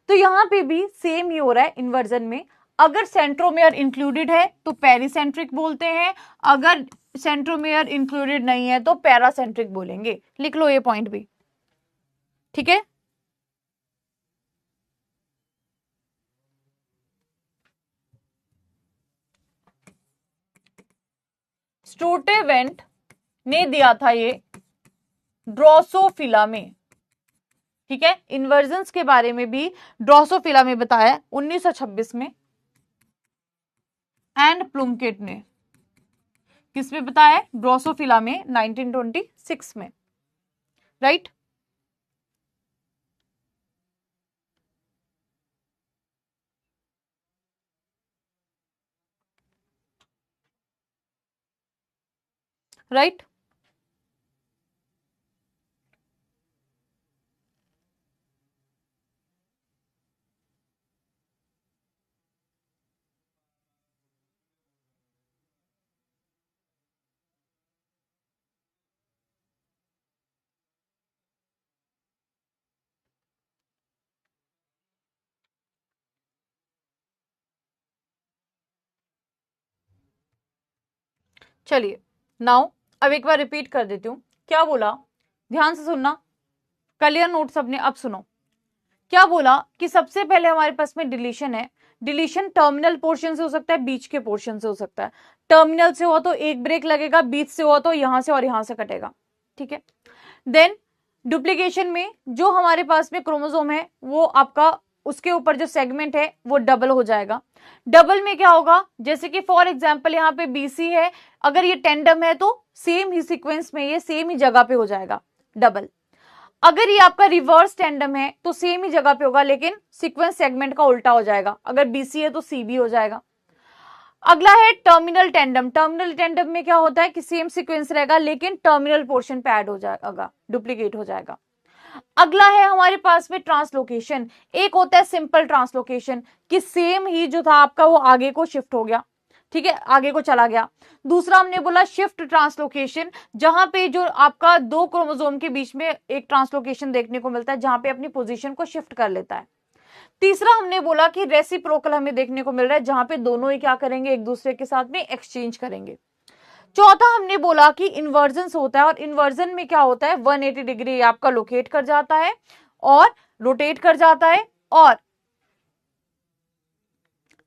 तो यहां पे भी सेम ही हो रहा है इन्वर्जन में। अगर सेंट्रोमेयर इंक्लूडेड है तो पेरिसेंट्रिक बोलते हैं, अगर सेंट्रोमेयर इंक्लूडेड नहीं है तो पैरासेंट्रिक बोलेंगे। लिख लो ये पॉइंट भी, ठीक है। स्टूटेवेंट ने दिया था ये ड्रोसोफिला में, ठीक है। इन्वर्जन्स के बारे में भी ड्रोसोफिला में बताया 1926 में, एंड प्लुंकेट ने किसमें बताया, ड्रोसोफिला में 1926 में, राइट। राइट, चलिए नाउ अब एक बार रिपीट कर देती हूं, क्या बोला, ध्यान से सुनना, क्लियर नोट सबने। अब सुनो क्या बोला कि सबसे पहले हमारे पास में डिलीशन है। डिलीशन टर्मिनल पोर्शन से हो सकता है, बीच के पोर्शन से हो सकता है। टर्मिनल से हुआ तो एक ब्रेक लगेगा, बीच से हुआ तो यहां से और यहां से कटेगा, ठीक है। देन डुप्लीकेशन में जो हमारे पास में क्रोमोसोम है वो आपका, उसके ऊपर जो सेगमेंट है वो डबल हो जाएगा। डबल में क्या होगा, जैसे कि फॉर एग्जांपल यहाँ पे बीसी है, अगर ये टेंडम है तो सेम ही सीक्वेंस में ये सेम ही जगह पे हो जाएगा डबल। अगर ये आपका रिवर्स टेंडम है तो सेम ही जगह पे होगा, लेकिन सीक्वेंस सेगमेंट का उल्टा हो जाएगा, अगर बीसी है तो सीबी हो जाएगा। अगला है टर्मिनल टेंडम। टर्मिनल टेंडम में क्या होता है कि सेम सीक्वेंस रहेगा लेकिन टर्मिनल पोर्शन पे ऐड हो जाएगा, डुप्लीकेट हो जाएगा। अगला है हमारे पास में ट्रांसलोकेशन। एक होता है सिंपल ट्रांसलोकेशन कि सेम ही जो था आपका वो आगे को शिफ्ट हो गया, ठीक है, आगे को चला गया। दूसरा हमने बोला शिफ्ट ट्रांसलोकेशन, जहां पे जो आपका दो क्रोमोसोम के बीच में एक ट्रांसलोकेशन देखने को मिलता है जहां पे अपनी पोजीशन को शिफ्ट कर लेता है। तीसरा हमने बोला कि रेसिप्रोकल हमें देखने को मिल रहा है जहां पे दोनों ही क्या करेंगे, एक दूसरे के साथ में एक्सचेंज करेंगे। चौथा हमने बोला कि इन्वर्जन होता है, और इन्वर्जन में क्या होता है 180 डिग्री आपका लोकेट कर जाता है और रोटेट कर जाता है, और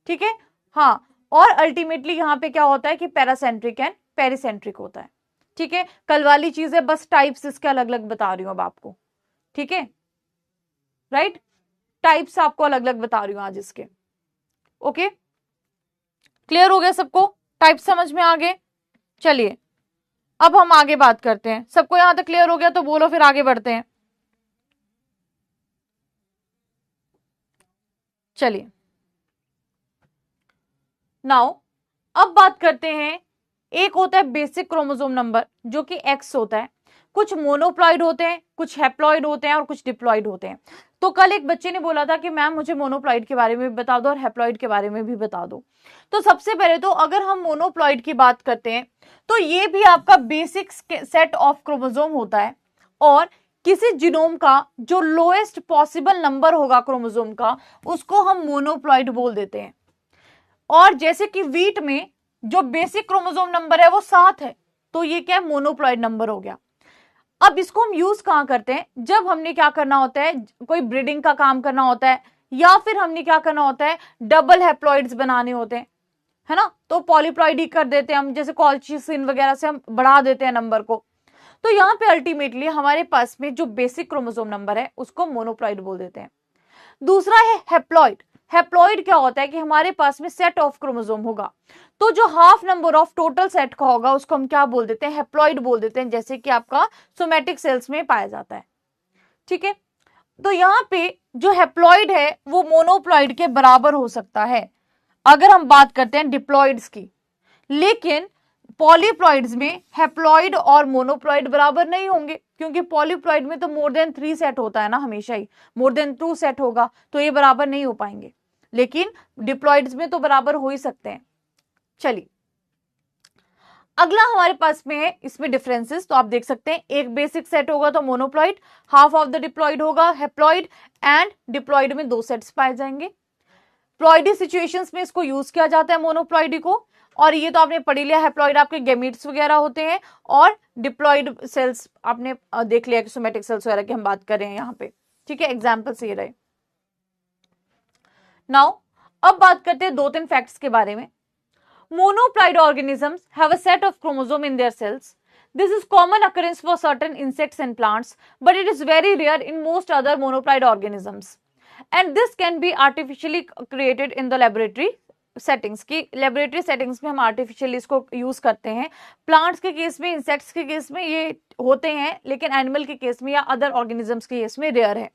ठीक है, हाँ, और अल्टीमेटली यहां पे क्या होता है कि पैरासेंट्रिक एंड पेरिसेंट्रिक होता है। ठीक है, कल वाली चीजें बस टाइप्स इसके अलग अलग बता रही हूं अब आपको, ठीक है, राइट, टाइप्स आपको अलग अलग बता रही हूं आज इसके। ओके, क्लियर हो गया सबको, टाइप समझ में आ गए। चलिए अब हम आगे बात करते हैं। सबको यहां तक क्लियर हो गया तो बोलो, फिर आगे बढ़ते हैं। चलिए नाउ अब बात करते हैं, एक होता है बेसिक क्रोमोसोम नंबर जो कि एक्स होता है, कुछ मोनोप्लॉइड होते हैं, कुछ हैप्लॉइड होते हैं और कुछ डिप्लॉइड होते हैं। तो कल एक बच्चे ने बोला था कि मैम मुझे मोनोप्लॉइड के बारे में भी बता दो और हैप्लॉइड के बारे में भी बता दो। तो सबसे पहले तो अगर हम मोनोप्लॉइड की बात करते हैं तो ये भी आपका बेसिक सेट ऑफ क्रोमोसोम होता है, और किसी जीनोम का जो लोएस्ट पॉसिबल नंबर होगा क्रोमोसोम का उसको हम मोनोप्लॉइड बोल देते हैं। और जैसे कि वीट में जो बेसिक क्रोमोसोम नंबर है वो 7 है, तो ये क्या है, मोनोप्लॉइड नंबर हो गया। अब इसको हम यूज कहां करते हैं, जब हमने क्या करना होता है, कोई ब्रीडिंग का काम करना होता है, या फिर हमने क्या करना होता है, डबल हैप्लॉइड्स बनाने होते हैं, है ना, तो पॉलीप्लॉइड ही कर देते हैं हम, जैसे कॉल्चिसिन वगैरह से हम बढ़ा देते हैं नंबर को। तो यहाँ पे अल्टीमेटली हमारे पास में जो बेसिक क्रोमोसोम नंबर है उसको मोनोप्लॉइड बोल देते हैं। दूसरा है हैप्लॉइड। हैप्लॉइड क्या होता है कि हमारे पास में सेट ऑफ क्रोमोसोम होगा, तो जो half number of total set का होगा उसको हम क्या बोल देते हैं, हैप्लॉइड बोल देते हैं, जैसे कि आपका सोमैटिक सेल्स में पाया जाता है। ठीक है, तो यहाँ पे जो हैप्लॉइड है वो मोनोप्लॉइड के बराबर हो सकता है अगर हम बात करते हैं डिप्लॉइड्स की, लेकिन पॉलीप्लॉइड्स में हैप्लॉइड और मोनोप्लॉइड बराबर नहीं होंगे, क्योंकि पॉलीप्लॉइड में तो मोर देन 3 सेट होता है ना, हमेशा ही मोर देन 2 सेट होगा, तो ये बराबर नहीं हो पाएंगे, लेकिन डिप्लॉइड्स में तो बराबर हो ही सकते हैं। चलिए अगला हमारे पास में है इसमें डिफरेंसेस, तो आप देख सकते हैं एक बेसिक सेट होगा तो मोनोप्लॉइड, हाफ ऑफ द डिप्लॉइड होगा हैप्लॉइड, एंड डिप्लॉइड में 2 सेट्स पाए जाएंगे। प्लॉइडी सिचुएशंस में इसको यूज किया जाता है मोनोप्लॉइडी को, और ये तो आपने पढ़ लिया, हैप्लॉइड आपके गैमीट्स वगैरह होते हैं, और डिप्लॉइड सेल्स आपने देख लिया कि सोमैटिक सेल्स वगैरह की हम बात कर रहे हैं यहाँ पे। ठीक है, एग्जाम्पल्स ये रहे। नाउ अब बात करते हैं 2-3 फैक्ट्स के बारे में। Monoploid organisms have a set of chromosomes in their cells. This is common occurrence for certain insects and plants, but it is very rare in most other monoploid organisms. And this can be artificially created in the laboratory settings. की laboratory settings में हम artificially इसको use करते हैं। Plants के केस में, insects के केस में ये होते हैं, लेकिन animal के केस में या other organisms के केस में rare है।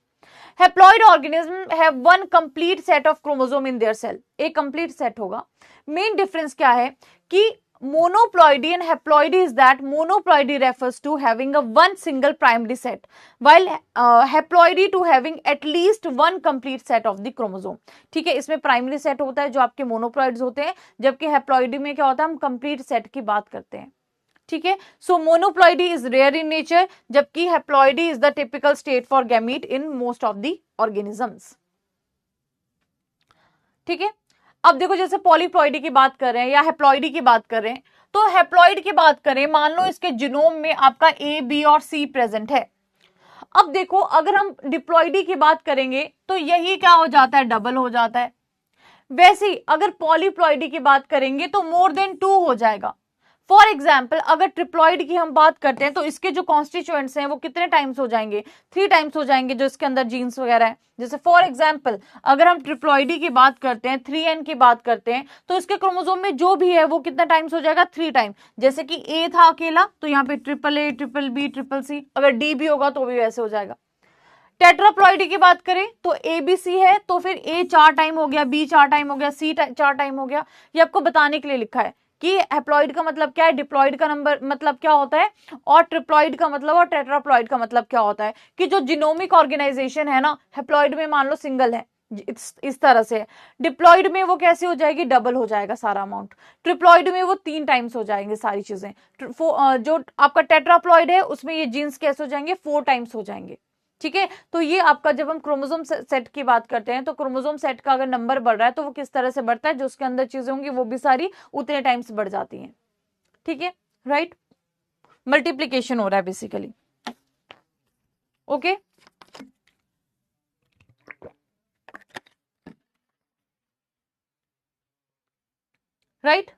Haploid organisms have one complete set of chromosome in their cell. एक complete set होगा। Main difference क्या है कि monoploidy and haploidy is that monoploidy refers to having a one single primary set, while haploidy to having at least one complete set of the chromosome. ठीक है, इसमें primary set होता है जो आपके monoploids होते हैं, जबकि haploidy में क्या होता है, हम complete set की बात करते हैं। ठीक है, so monoploidy is rare in nature, जबकि haploidy is the typical state for gamete in most of the organisms. ठीक है, अब देखो जैसे पॉलीप्लॉइडी की बात कर रहे हैं या हैप्लॉइडी की बात कर रहे हैं, तो हैप्लॉइड की बात करें, मान लो इसके जीनोम में आपका ए, बी और सी प्रेजेंट है। अब देखो अगर हम डिप्लॉइडी की बात करेंगे तो यही क्या हो जाता है, डबल हो जाता है। वैसे ही अगर पॉलीप्लॉइडी की बात करेंगे तो मोर देन 2 हो जाएगा। फॉर एग्जाम्पल अगर ट्रिप्लॉइड की हम बात करते हैं तो इसके जो कॉन्स्टिट्यूएंट्स हैं वो कितने टाइम्स हो जाएंगे, 3 टाइम्स हो जाएंगे, जो इसके अंदर जीन्स वगैरह है। जैसे फॉर एग्जाम्पल अगर हम ट्रिप्लॉइडी की बात करते हैं, 3n की बात करते हैं, तो इसके क्रोमोसोम में जो भी है वो कितना टाइम्स हो जाएगा, 3 टाइम। जैसे कि ए था अकेला तो यहाँ पे triple A, triple B, triple C, अगर डी भी होगा तो भी वैसे हो जाएगा। टेट्राप्लॉइडी की बात करें तो ABC है, तो फिर A 4 टाइम हो गया, B 4 टाइम हो गया, C 4 टाइम हो गया। ये आपको बताने के लिए लिखा है कि हैप्लॉइड का मतलब क्या है, डिप्लॉइड का नंबर मतलब क्या होता है, और ट्रिप्लॉइड का मतलब और टेट्राप्लॉइड का मतलब क्या होता है। कि जो जीनोमिक ऑर्गेनाइजेशन है ना, हैप्लॉइड में मान लो सिंगल है, इस तरह से, डिप्लॉइड में वो कैसे हो जाएगी, डबल हो जाएगा सारा अमाउंट, ट्रिप्लॉइड में वो 3 टाइम्स हो जाएंगे सारी चीजें, जो आपका टेट्राप्लॉइड है उसमें ये जीन्स कैसे हो जाएंगे, 4 टाइम्स हो जाएंगे। ठीक है, तो ये आपका जब हम क्रोमोसोम सेट की बात करते हैं तो क्रोमोसोम सेट का अगर नंबर बढ़ रहा है तो वो किस तरह से बढ़ता है, जो उसके अंदर चीजें होंगी वो भी सारी उतने टाइम्स बढ़ जाती हैं। ठीक है, राइट, मल्टीप्लीकेशन हो रहा है बेसिकली। Okay, right.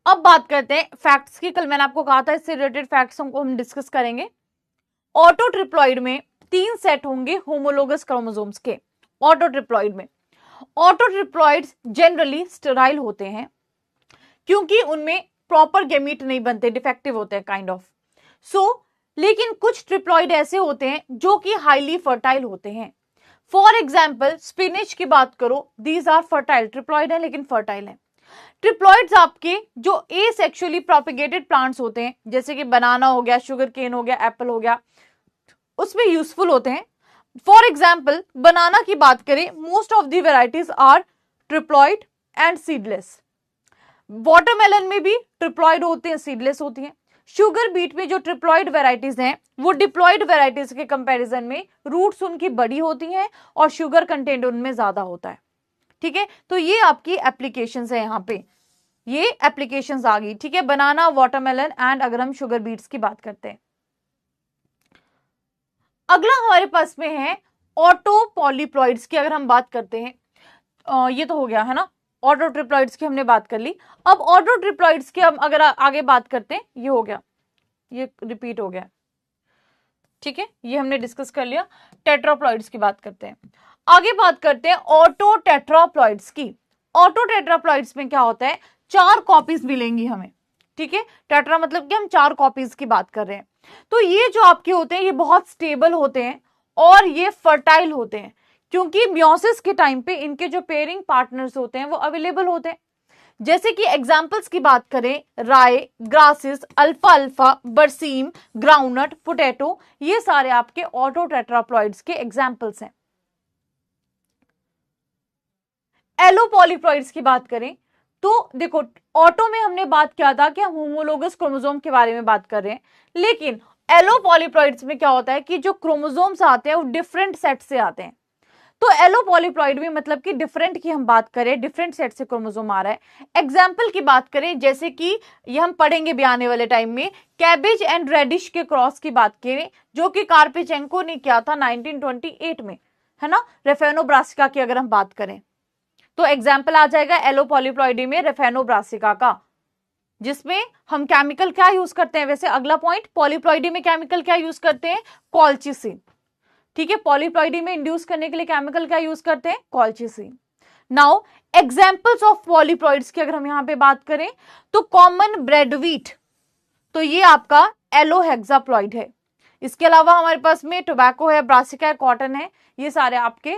अब बात करते हैं फैक्ट्स की। कल मैंने आपको कहा था इससे रिलेटेड फैक्ट्स को हम डिस्कस करेंगे। ऑटो ट्रिप्लॉइड में 3 सेट होंगे होमोलोगस क्रोमोसोम्स के। ऑटो ट्रिप्लॉइड में, ऑटो ट्रिप्लॉइड्स जनरली स्टेराइल होते हैं क्योंकि उनमें प्रॉपर गैमीट नहीं बनते, डिफेक्टिव होते हैं काइंड ऑफ। लेकिन कुछ ट्रिप्लॉइड ऐसे होते हैं जो कि हाईली फर्टाइल होते हैं। फॉर एग्जाम्पल स्पिनिच की बात करो, दीज आर फर्टाइल, ट्रिप्लॉइड है लेकिन फर्टाइल है। ट्रिप्लॉइड्स आपके जो एसेक्सुअली प्रोपेगेटेड प्लांट्स होते हैं, जैसे कि बनाना हो गया, शुगर केन हो गया, एप्पल हो गया, उसमें यूजफुल होते हैं। फॉर एग्जाम्पल बनाना की बात करें, most of the varieties are triploid and seedless. Watermelon में भी ट्रिप्लॉइड होते हैं, सीडलेस होती हैं। शुगर बीट में जो ट्रिप्लॉइड वेराइटीज हैं वो डिप्लॉइड वेराइटीज के कंपैरिजन में रूट्स उनकी बड़ी होती हैं और शुगर कंटेंट उनमें ज्यादा होता है। ठीक है, तो ये आपकी एप्लीकेशंस है, यहाँ पे ये एप्लीकेशंस आ गई। ठीक है, बनाना, वाटरमेलन एंड अगर हम शुगर बीट्स की बात करते हैं। अगला हमारे पास में है ऑटो पॉलीप्लॉइड्स की। अगर हम बात करते हैं, ये तो हो गया है ना, ऑटो ट्रिप्लॉइड्स की हमने बात कर ली। अब ऑटो ट्रिप्लॉइड्स की हम अगर आगे बात करते हैं, ये हो गया, ये रिपीट हो गया। ठीक है, ये हमने डिस्कस कर लिया। टेट्राप्लॉइड्स की बात करते हैं, आगे बात करते हैं ऑटो टेट्राप्लॉइड्स की। ऑटो टेट्राप्लॉइड्स में क्या होता है, 4 कॉपीज मिलेंगी हमें। ठीक है, टेट्रा मतलब कि हम 4 कॉपीज की बात कर रहे हैं। तो ये जो आपके होते हैं ये बहुत स्टेबल होते हैं और ये फर्टाइल होते हैं क्योंकि मियोसिस के टाइम पे इनके जो पेयरिंग पार्टनर्स होते हैं वो अवेलेबल होते हैं। जैसे कि एग्जाम्पल्स की बात करें, राय, ग्रासिस, अल्फा अल्फा, बरसीम, ग्राउंडनट, पोटैटो, ये सारे आपके ऑटो टेट्राप्लॉइड्स के एग्जाम्पल्स हैं। एलो पॉलीप्लॉइड्स की बात करें तो देखो, ऑटो में हमने बात किया था कि हम होमोलोगस क्रोमोसोम के बारे में बात कर रहे हैं, लेकिन एलो पॉलीप्लॉइड्स में क्या होता है कि जो क्रोमोसोम्स आते हैं वो डिफरेंट सेट से आते हैं। तो एलो पॉलीप्लॉइड में मतलब कि डिफरेंट की हम बात करें, डिफरेंट सेट से क्रोमोसोम आ रहा है। एग्जाम्पल की बात करें, जैसे कि ये हम पढ़ेंगे भी आने वाले टाइम में, कैबेज एंड रेडिश के क्रॉस की बात करें जो कि कार्पेचेंको ने किया था 1928 में, है ना, रेफेनोब्रासिका की अगर हम बात करें तो एग्जाम्पल आ जाएगा एलो पॉलीप्लॉइडी में रेफेनोब्रासिका का, जिसमें हम केमिकल क्या यूज करते हैं। वैसे अगला पॉइंट, पॉलीप्लॉइडी में केमिकल क्या यूज करते हैं, कॉल्चिसिन। ठीक है, पॉलीप्लॉइडी में इंड्यूस करने के लिए केमिकल क्या यूज करते हैं, कॉल्चिसिन। नाउ एग्जाम्पल्स ऑफ पॉलीप्लॉइड्स की अगर हम यहां पे बात करें तो कॉमन ब्रेड व्हीट, तो ये आपका एलोहेक्साप्लॉइड है। इसके अलावा हमारे पास में टोबैको है, ब्रासिका है, कॉटन है, ये सारे आपके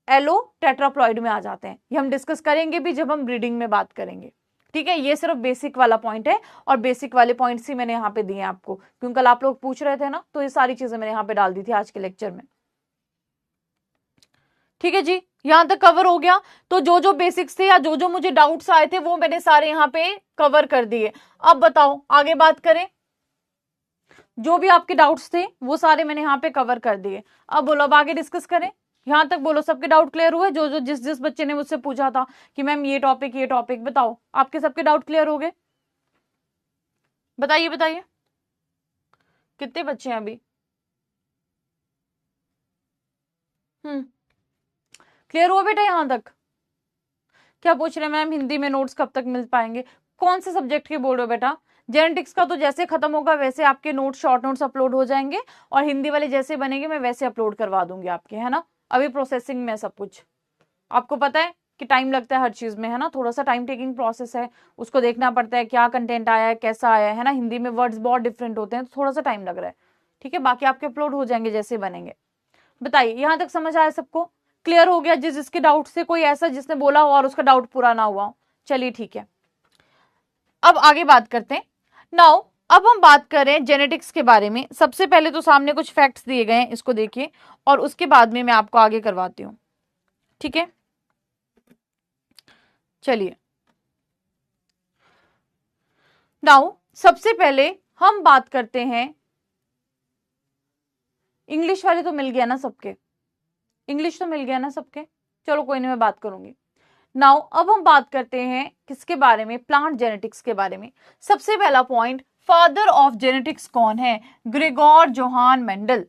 एलो टेट्राप्लॉइड में आ जाते हैं। ये हम डिस्कस करेंगे भी जब हम ब्रीडिंग में बात करेंगे। ठीक है, ये सिर्फ बेसिक वाला पॉइंट है और बेसिक वाले पॉइंट्स ही मैंने यहाँ पे दिए आपको क्योंकि कल आप लोग पूछ रहे थे ना, तो ये सारी चीजें मैंने यहाँ पे डाल दी थी आज के लेक्चर में। ठीक है जी, यहां तक कवर हो गया। तो जो जो बेसिक्स थे या जो जो मुझे डाउट्स आए थे वो मैंने सारे यहाँ पे कवर कर दिए। अब बताओ आगे बात करें, जो भी आपके डाउट्स थे वो सारे मैंने यहाँ पे कवर कर दिए। अब बोलो, अब आगे डिस्कस करें। यहां तक बोलो सबके डाउट क्लियर हुए, जो जो जिस जिस बच्चे ने मुझसे पूछा था कि मैम ये टॉपिक बताओ, आपके सबके डाउट क्लियर हो गए? बताइए बताइए, कितने बच्चे हैं अभी? क्लियर हुआ बेटा यहां तक? क्या पूछ रहे हैं मैम, हिंदी में नोट्स कब तक मिल पाएंगे? कौन से सब्जेक्ट के बोल रहे हो बेटा? जेनेटिक्स का तो जैसे खत्म होगा वैसे आपके नोट्स, शॉर्ट नोट्स अपलोड हो जाएंगे और हिंदी वाले जैसे बनेंगे मैं वैसे अपलोड करवा दूंगी आपके, है ना। अभी प्रोसेसिंग में सब कुछ, आपको पता है कि टाइम लगता है हर चीज में, है ना, थोड़ा सा टाइम टेकिंग प्रोसेस है, उसको देखना पड़ता है क्या कंटेंट आया है, कैसा आया है ना। हिंदी में वर्ड्स बहुत डिफरेंट होते हैं तो थोड़ा सा टाइम लग रहा है। ठीक है, बाकी आपके अपलोड हो जाएंगे जैसे बनेंगे। बताइए यहां तक समझ आया सबको, क्लियर हो गया? जिसके डाउट से कोई ऐसा जिसने बोला हो और उसका डाउट पूरा ना हुआ हो, चलिए ठीक है। अब आगे बात करते हैं। नाउ अब हम बात करें जेनेटिक्स के बारे में। सबसे पहले तो सामने कुछ फैक्ट्स दिए गए हैं, इसको देखिए, और उसके बाद में मैं आपको आगे करवाती हूं, ठीक है। चलिए नाउ सबसे पहले हम बात करते हैं, इंग्लिश वाले तो मिल गया ना सबके, इंग्लिश तो मिल गया ना सबके, चलो कोई नहीं, मैं बात करूंगी। नाउ अब हम बात करते हैं किसके बारे में, प्लांट जेनेटिक्स के बारे में। सबसे पहला पॉइंट, फादर ऑफ जेनेटिक्स कौन है? Gregor Johan Mendel.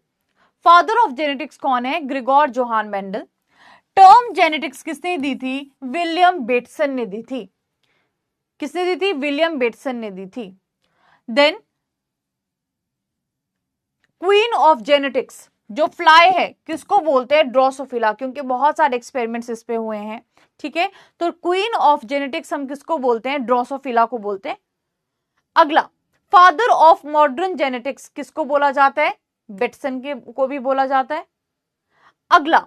Father of genetics कौन है? Gregor Johan Mendel. Term genetics किसने दी थी? विलियम बेटसन ने दी थी। किसने दी थी? विलियम बेटसन ने दी थी। देन क्वीन ऑफ जेनेटिक्स जो फ्लाई है किसको बोलते हैं? ड्रोसोफिला, क्योंकि बहुत सारे एक्सपेरिमेंट्स इस पे हुए हैं, ठीक है। तो क्वीन ऑफ जेनेटिक्स हम किसको बोलते हैं? ड्रोसोफिला को बोलते हैं। अगला, फादर ऑफ मॉडर्न जेनेटिक्स किसको बोला जाता है? बेटसन के को भी बोला जाता है। अगला,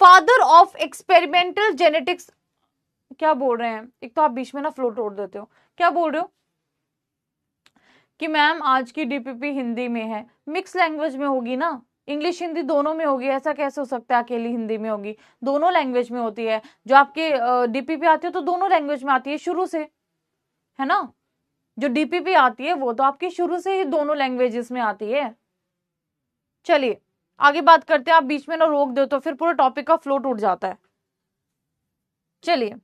फादर ऑफ एक्सपेरिमेंटल जेनेटिक्स, क्या बोल रहे हैं? एक तो आप बीच में ना फ्लो तोड़ देते हो, क्या बोल रहे हो कि मैम आज की डीपीपी हिंदी में है? मिक्स लैंग्वेज में होगी ना, इंग्लिश हिंदी दोनों में होगी, ऐसा कैसे हो सकता है अकेली हिंदी में होगी? दोनों लैंग्वेज में होती है। जो आपके डीपीपी आती है तो दोनों लैंग्वेज में आती है शुरू से, है ना। जो डीपीपी आती है वो तो आपकी शुरू से ही दोनों लैंग्वेजेस में आती है। चलिए आगे बात करते हैं। आप बीच में ना रोक दो तो फिर पूरा टॉपिक का फ्लो टूट जाता है। चलिए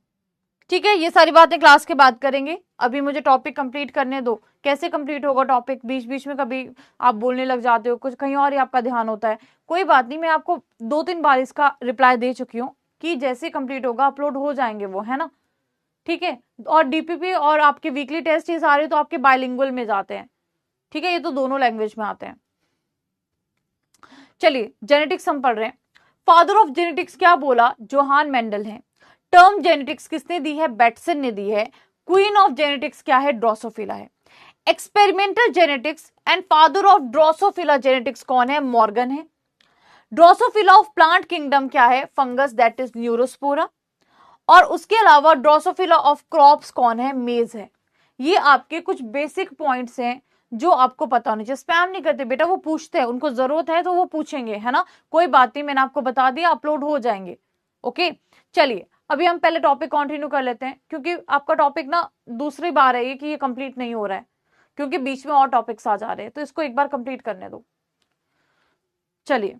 ठीक है, ये सारी बातें क्लास के बाद करेंगे, अभी मुझे टॉपिक कंप्लीट करने दो। कैसे कंप्लीट होगा टॉपिक? बीच बीच में कभी आप बोलने लग जाते हो, कुछ कहीं और ही आपका ध्यान होता है। कोई बात नहीं, मैं आपको 2-3 बार इसका रिप्लाई दे चुकी हूँ कि जैसे कंप्लीट होगा अपलोड हो जाएंगे वो, है ना, ठीक है। और डीपीपी और आपके वीकली टेस्ट ये सारे तो आपके बायलिंगुअल में जाते हैं, ठीक है, ये तो दोनों लैंग्वेज में आते हैं। चलिए जेनेटिक्स हम पढ़ रहे हैं। फादर ऑफ जेनेटिक्स क्या बोला? जोहान मेंडल है। टर्म जेनेटिक्स किसने दी है? बेटसन ने दी है। क्वीन ऑफ जेनेटिक्स क्या है? ड्रोसोफिला है। Experimental genetics and father of Drosophila genetics कौन है? मॉर्गन है। ड्रोसोफिला ऑफ प्लांट किंगडम क्या है? Fungus, that is Neurospora. और उसके अलावा ड्रोसोफिला ऑफ क्रॉप्स कौन है? मेज है। ये आपके कुछ बेसिक पॉइंट्स हैं जो आपको पता होने चाहिए। स्पैम नहीं करते बेटा, वो पूछते हैं, उनको जरूरत है तो वो पूछेंगे, है ना, कोई बात नहीं, मैंने आपको बता दिया, अपलोड हो जाएंगे। ओके चलिए अभी हम पहले टॉपिक कंटिन्यू कर लेते हैं, क्योंकि आपका टॉपिक ना दूसरी बार है ये कि ये कंप्लीट नहीं हो रहा है, क्योंकि बीच में और टॉपिक्स आ जा रहे हैं, तो इसको एक बार कंप्लीट करने दो। चलिए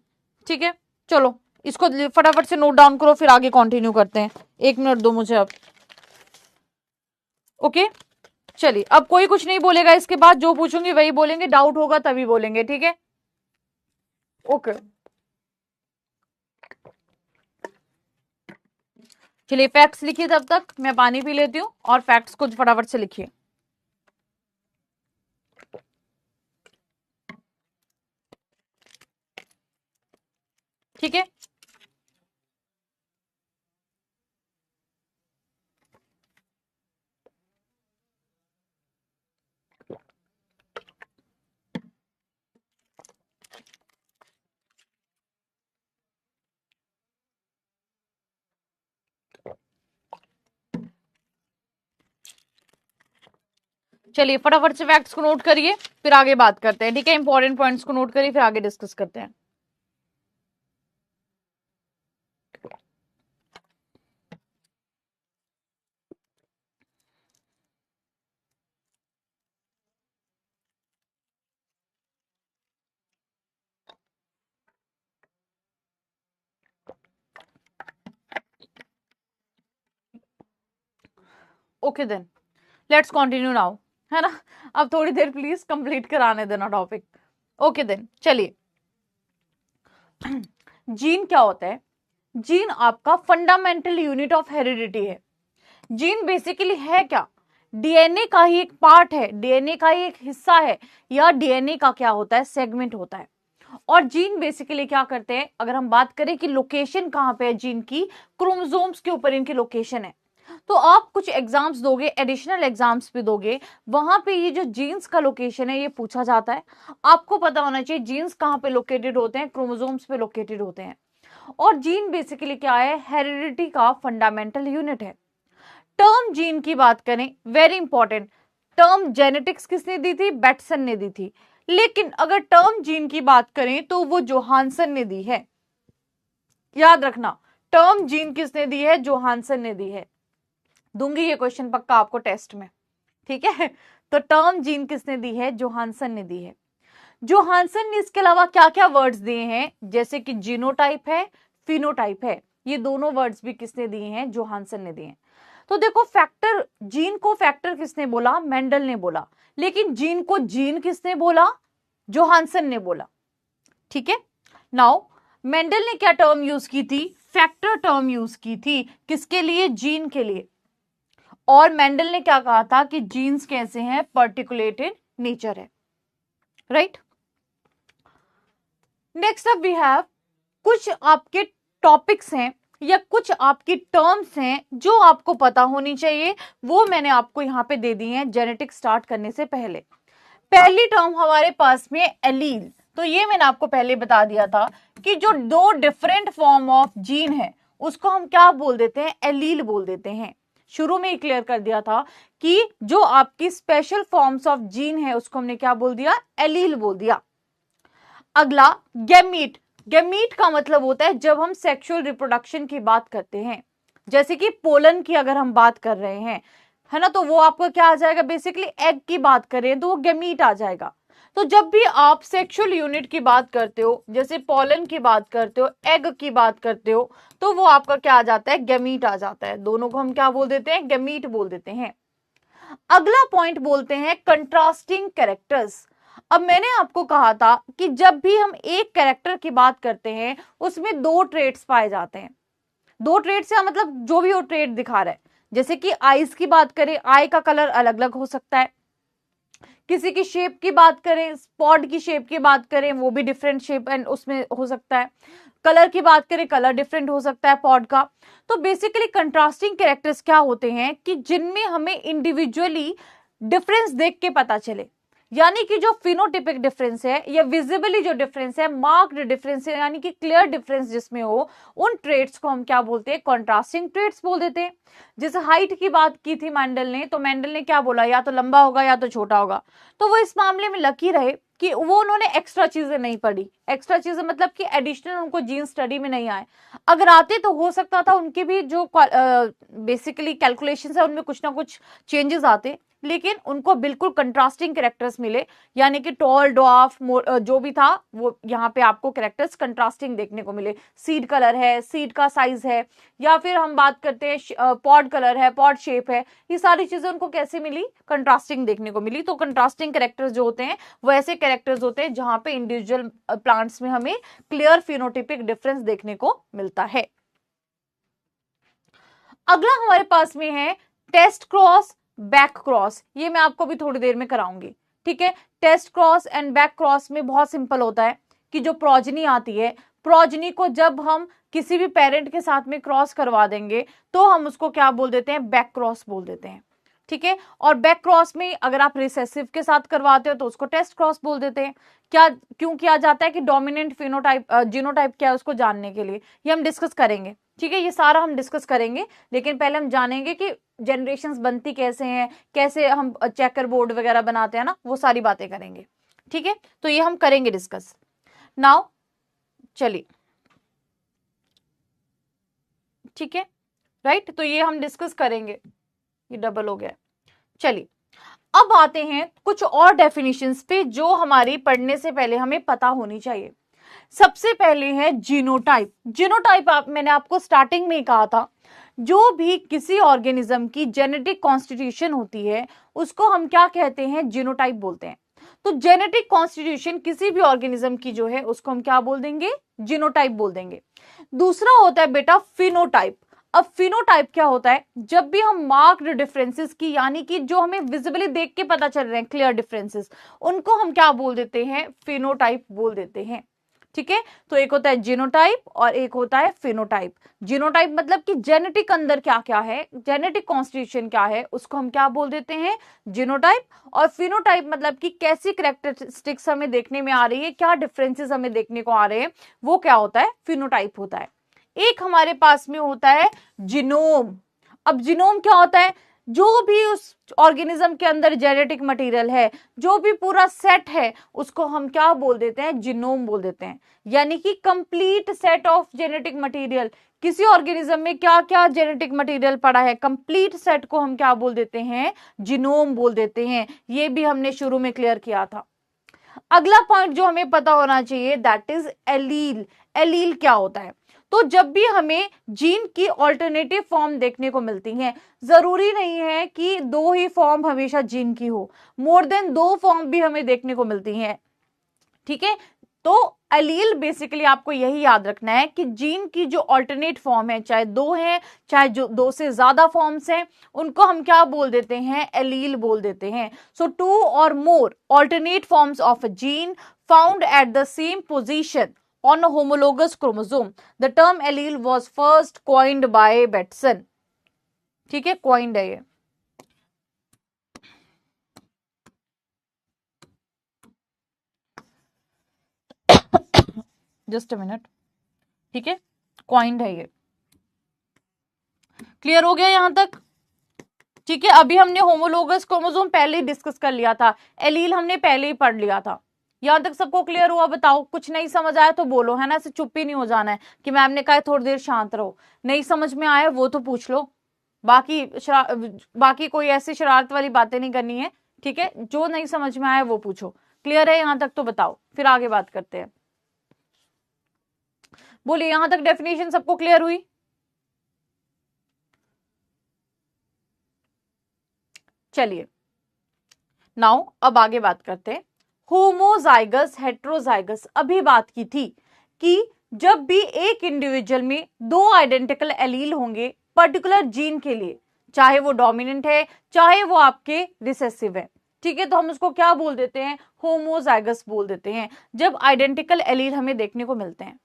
ठीक है, चलो इसको फटाफट से नोट डाउन करो, फिर आगे कंटिन्यू करते हैं। 1 मिनट दो मुझे अब। ओके चलिए, अब कोई कुछ नहीं बोलेगा इसके बाद, जो पूछूंगी वही बोलेंगे, डाउट होगा तभी बोलेंगे, ठीक है। ओके चलिए फैक्ट्स लिखिए, तब तक मैं पानी पी लेती हूँ, और फैक्ट्स को फटाफट से लिखिए। ठीक है, चलिए फटाफट से फैक्ट्स को नोट करिए, फिर आगे बात करते हैं, ठीक है। इंपॉर्टेंट पॉइंट्स को नोट करिए, फिर आगे डिस्कस करते हैं। Okay then let's continue now, है ना। अब थोड़ी देर प्लीज कंप्लीट कराने देना टॉपिक। ओके देन चलिए, जीन क्या होता है? जीन आपका फंडामेंटल यूनिट ऑफ हेरिडिटी है। जीन बेसिकली है क्या? डीएनए का ही एक पार्ट है, डीएनए का ही एक हिस्सा है, या डीएनए का क्या होता है? सेगमेंट होता है। और जीन बेसिकली क्या करते हैं? अगर हम बात करें कि लोकेशन कहां पे है जीन की, क्रोमोसोम्स के ऊपर इनकी लोकेशन है। तो आप कुछ एग्जाम्स दोगे, एडिशनल एग्जाम्स भी दोगे, वहां पे ये जो जीन्स का लोकेशन है ये पूछा जाता है। आपको पता होना चाहिए जीन्स कहाँ पे लोकेटेड होते हैं, क्रोमोसोम्स पे लोकेटेड होते हैं। और जीन बेसिकली क्या है, हेरिडिटी का फंडामेंटल यूनिट है। टर्म जीन की बात करें, वेरी इंपॉर्टेंट, टर्म जेनेटिक्स किसने दी थी, बैटसन ने दी थी। लेकिन अगर टर्म जीन की बात करें तो वो जोहानसन ने दी है। याद रखना, टर्म जीन किसने दी है, जोहानसन ने दी है। दूंगी ये क्वेश्चन पक्का आपको टेस्ट में, ठीक है। तो टर्म जीन किसने दी है, जोहानसन ने दी है। जोहानसन ने इसके अलावा क्या क्या वर्ड्स दिए हैं, जैसे कि जीनोटाइप है, फिनोटाइप है, ये दोनों वर्ड्स भी किसने दिए हैं, जोहानसन ने दिए हैं। तो देखो फैक्टर, जीन को फैक्टर किसने बोला, मेंडल ने बोला, लेकिन जीन को जीन किसने बोला, जोहानसन ने बोला, ठीक है। नाउ मेंडल ने क्या टर्म यूज की थी, फैक्टर टर्म यूज की थी, किसके लिए, जीन के लिए। और मेंडल ने क्या कहा था कि जीन्स कैसे हैं, पर्टिकुलेटेड नेचर है, right. Next up we have कुछ आपके टॉपिक्स हैं या कुछ आपकी टर्म्स हैं जो आपको पता होनी चाहिए, वो मैंने आपको यहाँ पे दे दी हैं जेनेटिक्स स्टार्ट करने से पहले। पहली टर्म हमारे पास में एलील, तो ये मैंने आपको पहले बता दिया था कि जो दो डिफरेंट फॉर्म ऑफ जीन है उसको हम क्या बोल देते हैं, एलील बोल देते हैं। शुरू में ही क्लियर कर दिया था कि जो आपकी स्पेशल फॉर्म्स ऑफ जीन है उसको हमने क्या बोल दिया, एलील बोल दिया। अगला गैमीट, गैमीट का मतलब होता है जब हम सेक्सुअल रिप्रोडक्शन की बात करते हैं, जैसे कि पोलन की अगर हम बात कर रहे हैं, है ना, तो वो आपका क्या आ जाएगा, बेसिकली एग की बात करें तो वो गैमीट आ जाएगा। तो जब भी आप सेक्सुअल यूनिट की बात करते हो, जैसे पोलन की बात करते हो, एग की बात करते हो, तो वो आपका क्या आ जाता है, गैमीट आ जाता है। दोनों को हम क्या बोल देते हैं, गैमीट बोल देते हैं। अगला पॉइंट बोलते हैं कंट्रास्टिंग कैरेक्टर्स। अब मैंने आपको कहा था कि जब भी हम एक कैरेक्टर की बात करते हैं उसमें दो ट्रेट्स पाए जाते हैं। दो ट्रेट्स का मतलब जो भी वो ट्रेट दिखा रहा है, जैसे कि आईज की बात करें, आई का कलर अलग अलग हो सकता है। किसी की शेप की बात करें, स्पॉट की शेप की बात करें, वो भी डिफरेंट शेप एंड उसमें हो सकता है। कलर की बात करें, कलर डिफरेंट हो सकता है पॉड का। तो बेसिकली कंट्रास्टिंग कैरेक्टर्स क्या होते हैं कि जिनमें हमें इंडिविजुअली डिफरेंस देख के पता चले, यानी कि जो फिनोटिपिक डिफरेंस है या विजिबली जो डिफरेंस है, मार्क्ड डिफरेंस है, यानी कि क्लियर डिफरेंस जिसमें हो, उन ट्रेट्स को हम क्या बोलते हैं, कंट्रास्टिंग ट्रेट्स बोल देते हैं। जैसे हाइट की बात की थी मेंडल ने, तो मेंडल ने क्या बोला, या तो लंबा होगा या तो छोटा होगा। तो वो इस मामले में लकी रहे कि वो उन्होंने एक्स्ट्रा चीजें नहीं पढ़ी। एक्स्ट्रा चीजें मतलब कि एडिशनल उनको जीन स्टडी में नहीं आए। अगर आते तो हो सकता था उनके भी जो बेसिकली कैलकुलेशंस है उनमें कुछ ना कुछ चेंजेस आते, लेकिन उनको बिल्कुल कंट्रास्टिंग कैरेक्टर्स मिले, यानी कि टॉल, ड्वार्फ, जो भी था वो यहाँ पे आपको कैरेक्टर्स कंट्रास्टिंग देखने को मिले। सीड कलर है, सीड का साइज है, या फिर हम बात करते हैं पॉड कलर है, पॉड शेप है, ये सारी चीजें उनको कैसे मिली, कंट्रास्टिंग देखने को मिली। तो कंट्रास्टिंग कैरेक्टर्स जो होते हैं वो ऐसे कैरेक्टर्स होते हैं जहां पे इंडिविजुअल प्लांट्स में हमें क्लियर फिनोटिपिक डिफरेंस देखने को मिलता है। अगला हमारे पास में है टेस्ट क्रॉस, बैक क्रॉस। ये मैं आपको भी थोड़ी देर में कराऊंगी, ठीक है। Test cross and back cross में बहुत सिंपल होता है कि जो प्रोजनी आती है, प्रोजनी को जब हम किसी भी पेरेंट के साथ में क्रॉस करवा देंगे तो हम उसको क्या बोल देते हैं, बैक क्रॉस बोल देते हैं, ठीक है। और बैक क्रॉस में अगर आप रिसेसिव के साथ करवाते हो तो उसको टेस्ट क्रॉस बोल देते हैं। क्या क्यों किया जाता है कि डोमिनेंट फिनोटाइप जीनोटाइप क्या है उसको जानने के लिए, ये हम डिस्कस करेंगे, ठीक है। ये सारा हम डिस्कस करेंगे, लेकिन पहले हम जानेंगे कि जनरेशंस बनती कैसे हैं, कैसे हम चेकर बोर्ड वगैरह बनाते हैं ना, वो सारी बातें करेंगे, ठीक है। तो ये हम करेंगे डिस्कस। नाउ चलिए, ठीक है, राइट। तो ये हम डिस्कस करेंगे, ये डबल हो गया। चलिए अब आते हैं कुछ और डेफिनेशंस पे जो हमारी पढ़ने से पहले हमें पता होनी चाहिए। सबसे पहले है जीनोटाइप। जीनोटाइप मैंने आपको स्टार्टिंग में ही कहा था, जो भी किसी ऑर्गेनिज्म की जेनेटिक कॉन्स्टिट्यूशन होती है उसको हम क्या कहते हैं, जीनोटाइप बोलते हैं। तो जेनेटिक कॉन्स्टिट्यूशन किसी भी ऑर्गेनिज्म की जो है उसको हम क्या बोल देंगे, जीनोटाइप बोल देंगे। दूसरा होता है बेटा फिनोटाइप। अब फिनोटाइप क्या होता है, जब भी हम मार्क्ड डिफरेंसेस की, यानी कि जो हमें विजिबली देख के पता चल रहे हैं क्लियर डिफरेंसेस, उनको हम क्या बोल देते हैं, फिनोटाइप बोल देते हैं, ठीक है, तो एक होता है जीनोटाइप और एक होता है फिनोटाइप। जीनोटाइप मतलब कि जेनेटिक अंदर क्या क्या है, जेनेटिक कॉन्स्टिट्यूशन क्या है, उसको हम क्या बोल देते हैं, जीनोटाइप। और फिनोटाइप मतलब कि कैसी कैरेक्टरिस्टिक्स हमें देखने में आ रही है, क्या डिफरेंसेस हमें देखने को आ रहे हैं, वो क्या होता है, फिनोटाइप होता है। एक हमारे पास में होता है जिनोम। अब जिनोम क्या होता है, जो भी उस ऑर्गेनिज्म के अंदर जेनेटिक मटेरियल है, जो भी पूरा सेट है, उसको हम क्या बोल देते हैं, जिनोम बोल देते हैं। यानी कि complete set of genetic material, किसी ऑर्गेनिज्म में क्या क्या जेनेटिक मटेरियल पड़ा है, कंप्लीट सेट को हम क्या बोल देते हैं, जिनोम बोल देते हैं। ये भी हमने शुरू में क्लियर किया था। अगला पॉइंट जो हमें पता होना चाहिए, दैट इज एलील। एलील क्या होता है, तो जब भी हमें जीन की ऑल्टरनेटिव फॉर्म देखने को मिलती हैं, जरूरी नहीं है कि दो ही फॉर्म हमेशा जीन की हो, मोर देन दो फॉर्म भी हमें देखने को मिलती हैं, ठीक है। तो एलील बेसिकली आपको यही याद रखना है कि जीन की जो ऑल्टरनेट फॉर्म है, चाहे दो है चाहे जो दो से ज्यादा फॉर्म्स हैं, उनको हम क्या बोल देते हैं, एलील बोल देते हैं। So two or more alternate forms of a gene found at the same position on a homologous chromosome. The term allele was first coined by Bateson. ठीक है, coined है ये। जस्ट अ मिनट, ठीक है, coined है ये। क्लियर हो गया यहां तक, ठीक है। अभी हमने होमोलोगस क्रोमोसोम पहले ही डिस्कस कर लिया था, एलील हमने पहले ही पढ़ लिया था। यहां तक सबको क्लियर हुआ, बताओ, कुछ नहीं समझ आया तो बोलो, है ना, ऐसे चुप ही नहीं हो जाना है कि मैम ने कहा थोड़ी देर शांत रहो। नहीं समझ में आया वो तो पूछ लो, बाकी बाकी कोई ऐसी शरारत वाली बातें नहीं करनी है, ठीक है। जो नहीं समझ में आया वो पूछो। क्लियर है यहां तक तो बताओ, फिर आगे बात करते हैं। बोलिए, यहां तक डेफिनेशन सबको क्लियर हुई? चलिए, नाउ अब आगे बात करते हैं। होमोजाइगस हेट्रोजाइगस, अभी बात की थी कि जब भी एक इंडिविजुअल में दो आइडेंटिकल एलील होंगे पर्टिकुलर जीन के लिए, चाहे वो डोमिनेंट है चाहे वो आपके रिसेसिव है, ठीक है, तो हम उसको क्या बोल देते हैं, होमोजाइगस बोल देते हैं, जब आइडेंटिकल एलील हमें देखने को मिलते हैं,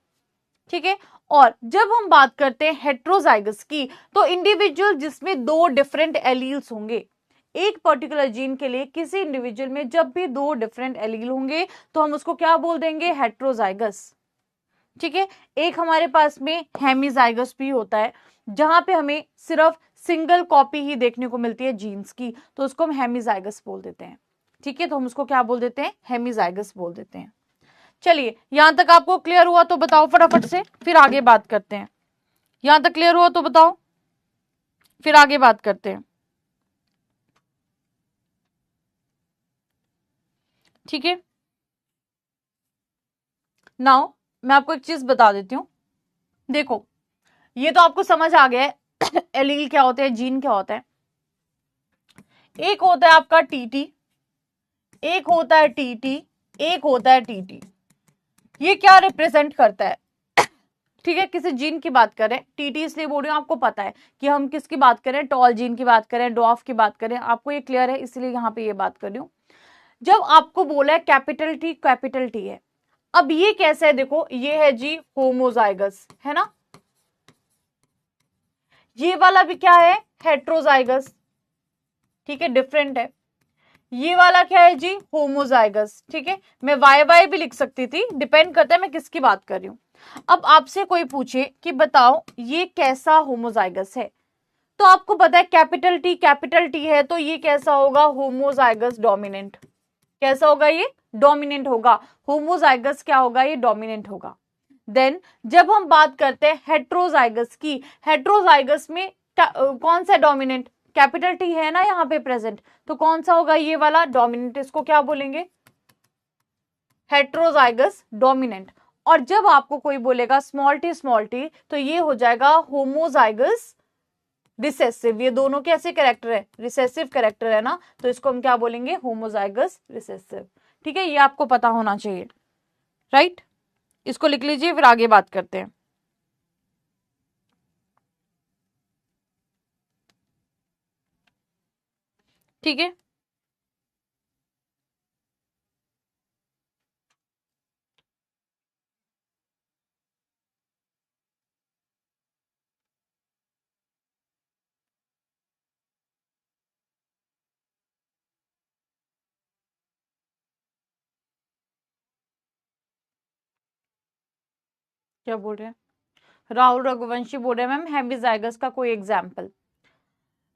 ठीक है। और जब हम बात करते हैं हेट्रोजाइगस की, तो इंडिविजुअल जिसमें दो डिफरेंट एलील्स होंगे, एक पर्टिकुलर जीन के लिए किसी इंडिविजुअल में जब भी दो डिफरेंट एलील होंगे, तो हम उसको क्या बोल देंगे, हेट्रोजाइगस, ठीक है। एक हमारे पास में हेमिजाइगस भी होता है, जहां पे हमें सिर्फ सिंगल कॉपी ही देखने को मिलती है जीन्स की, तो उसको हम हेमिजाइगस बोल देते हैं, ठीक है। तो हम उसको क्या बोल देते हैं, हेमिजाइगस बोल देते हैं। चलिए, यहां तक आपको क्लियर हुआ तो बताओ फटाफट से, फिर आगे बात करते हैं। यहां तक क्लियर हुआ तो बताओ, फिर आगे बात करते हैं, ठीक है। नाउ मैं आपको एक चीज बता देती हूं, देखो, ये तो आपको समझ आ गया है एलील क्या होते हैं, जीन क्या होता है। एक होता है आपका टीटी, एक होता है टीटी, एक होता है टीटी। ये क्या रिप्रेजेंट करता है, ठीक है, किसी जीन की बात करें, टीटी इसलिए बोल रही हूं, आपको पता है कि हम किसकी बात करें, टॉल जीन की बात करें, डॉफ की बात करें, आपको ये क्लियर है, इसलिए यहां पे ये बात कर रही हूं। जब आपको बोला है कैपिटल टी है, अब ये कैसे है, देखो ये है जी होमोजाइगस, है ना, ये वाला भी क्या है, हेट्रोजाइगस, ठीक है, डिफरेंट है। ये वाला क्या है जी, होमोजाइगस, ठीक है। मैं वाई वाई भी लिख सकती थी, डिपेंड करता है मैं किसकी बात कर रही हूं। अब आपसे कोई पूछे कि बताओ ये कैसा होमोजाइगस है, तो आपको पता है कैपिटल टी है, तो ये कैसा होगा, होमोजाइगस डोमिनेंट। कैसा होगा ये, डोमिनेंट होगा। होमोजाइगस क्या होगा, ये डोमिनेंट होगा। देन जब हम बात करते हैं हेट्रोजाइगस की, हेट्रोजाइगस में कौन सा डोमिनेंट, कैपिटल टी है ना यहाँ पे प्रेजेंट, तो कौन सा होगा, ये वाला डोमिनेंट, इसको क्या बोलेंगे, हेट्रोजाइगस डोमिनेंट। और जब आपको कोई बोलेगा स्मॉल टी, तो ये हो जाएगा होमोजाइगस रिसेसिव। ये दोनों कैसे कैरेक्टर है, रिसेसिव कैरेक्टर है ना, तो इसको हम क्या बोलेंगे, होमोजाइगस रिसेसिव, ठीक है। ये आपको पता होना चाहिए, राइट। इसको लिख लीजिए, फिर आगे बात करते हैं, ठीक है। क्या बोल रहे हैं? राहुल रघुवंशी बोल रहे हैं मैम हेमिजाइगस का कोई एग्जाम्पल।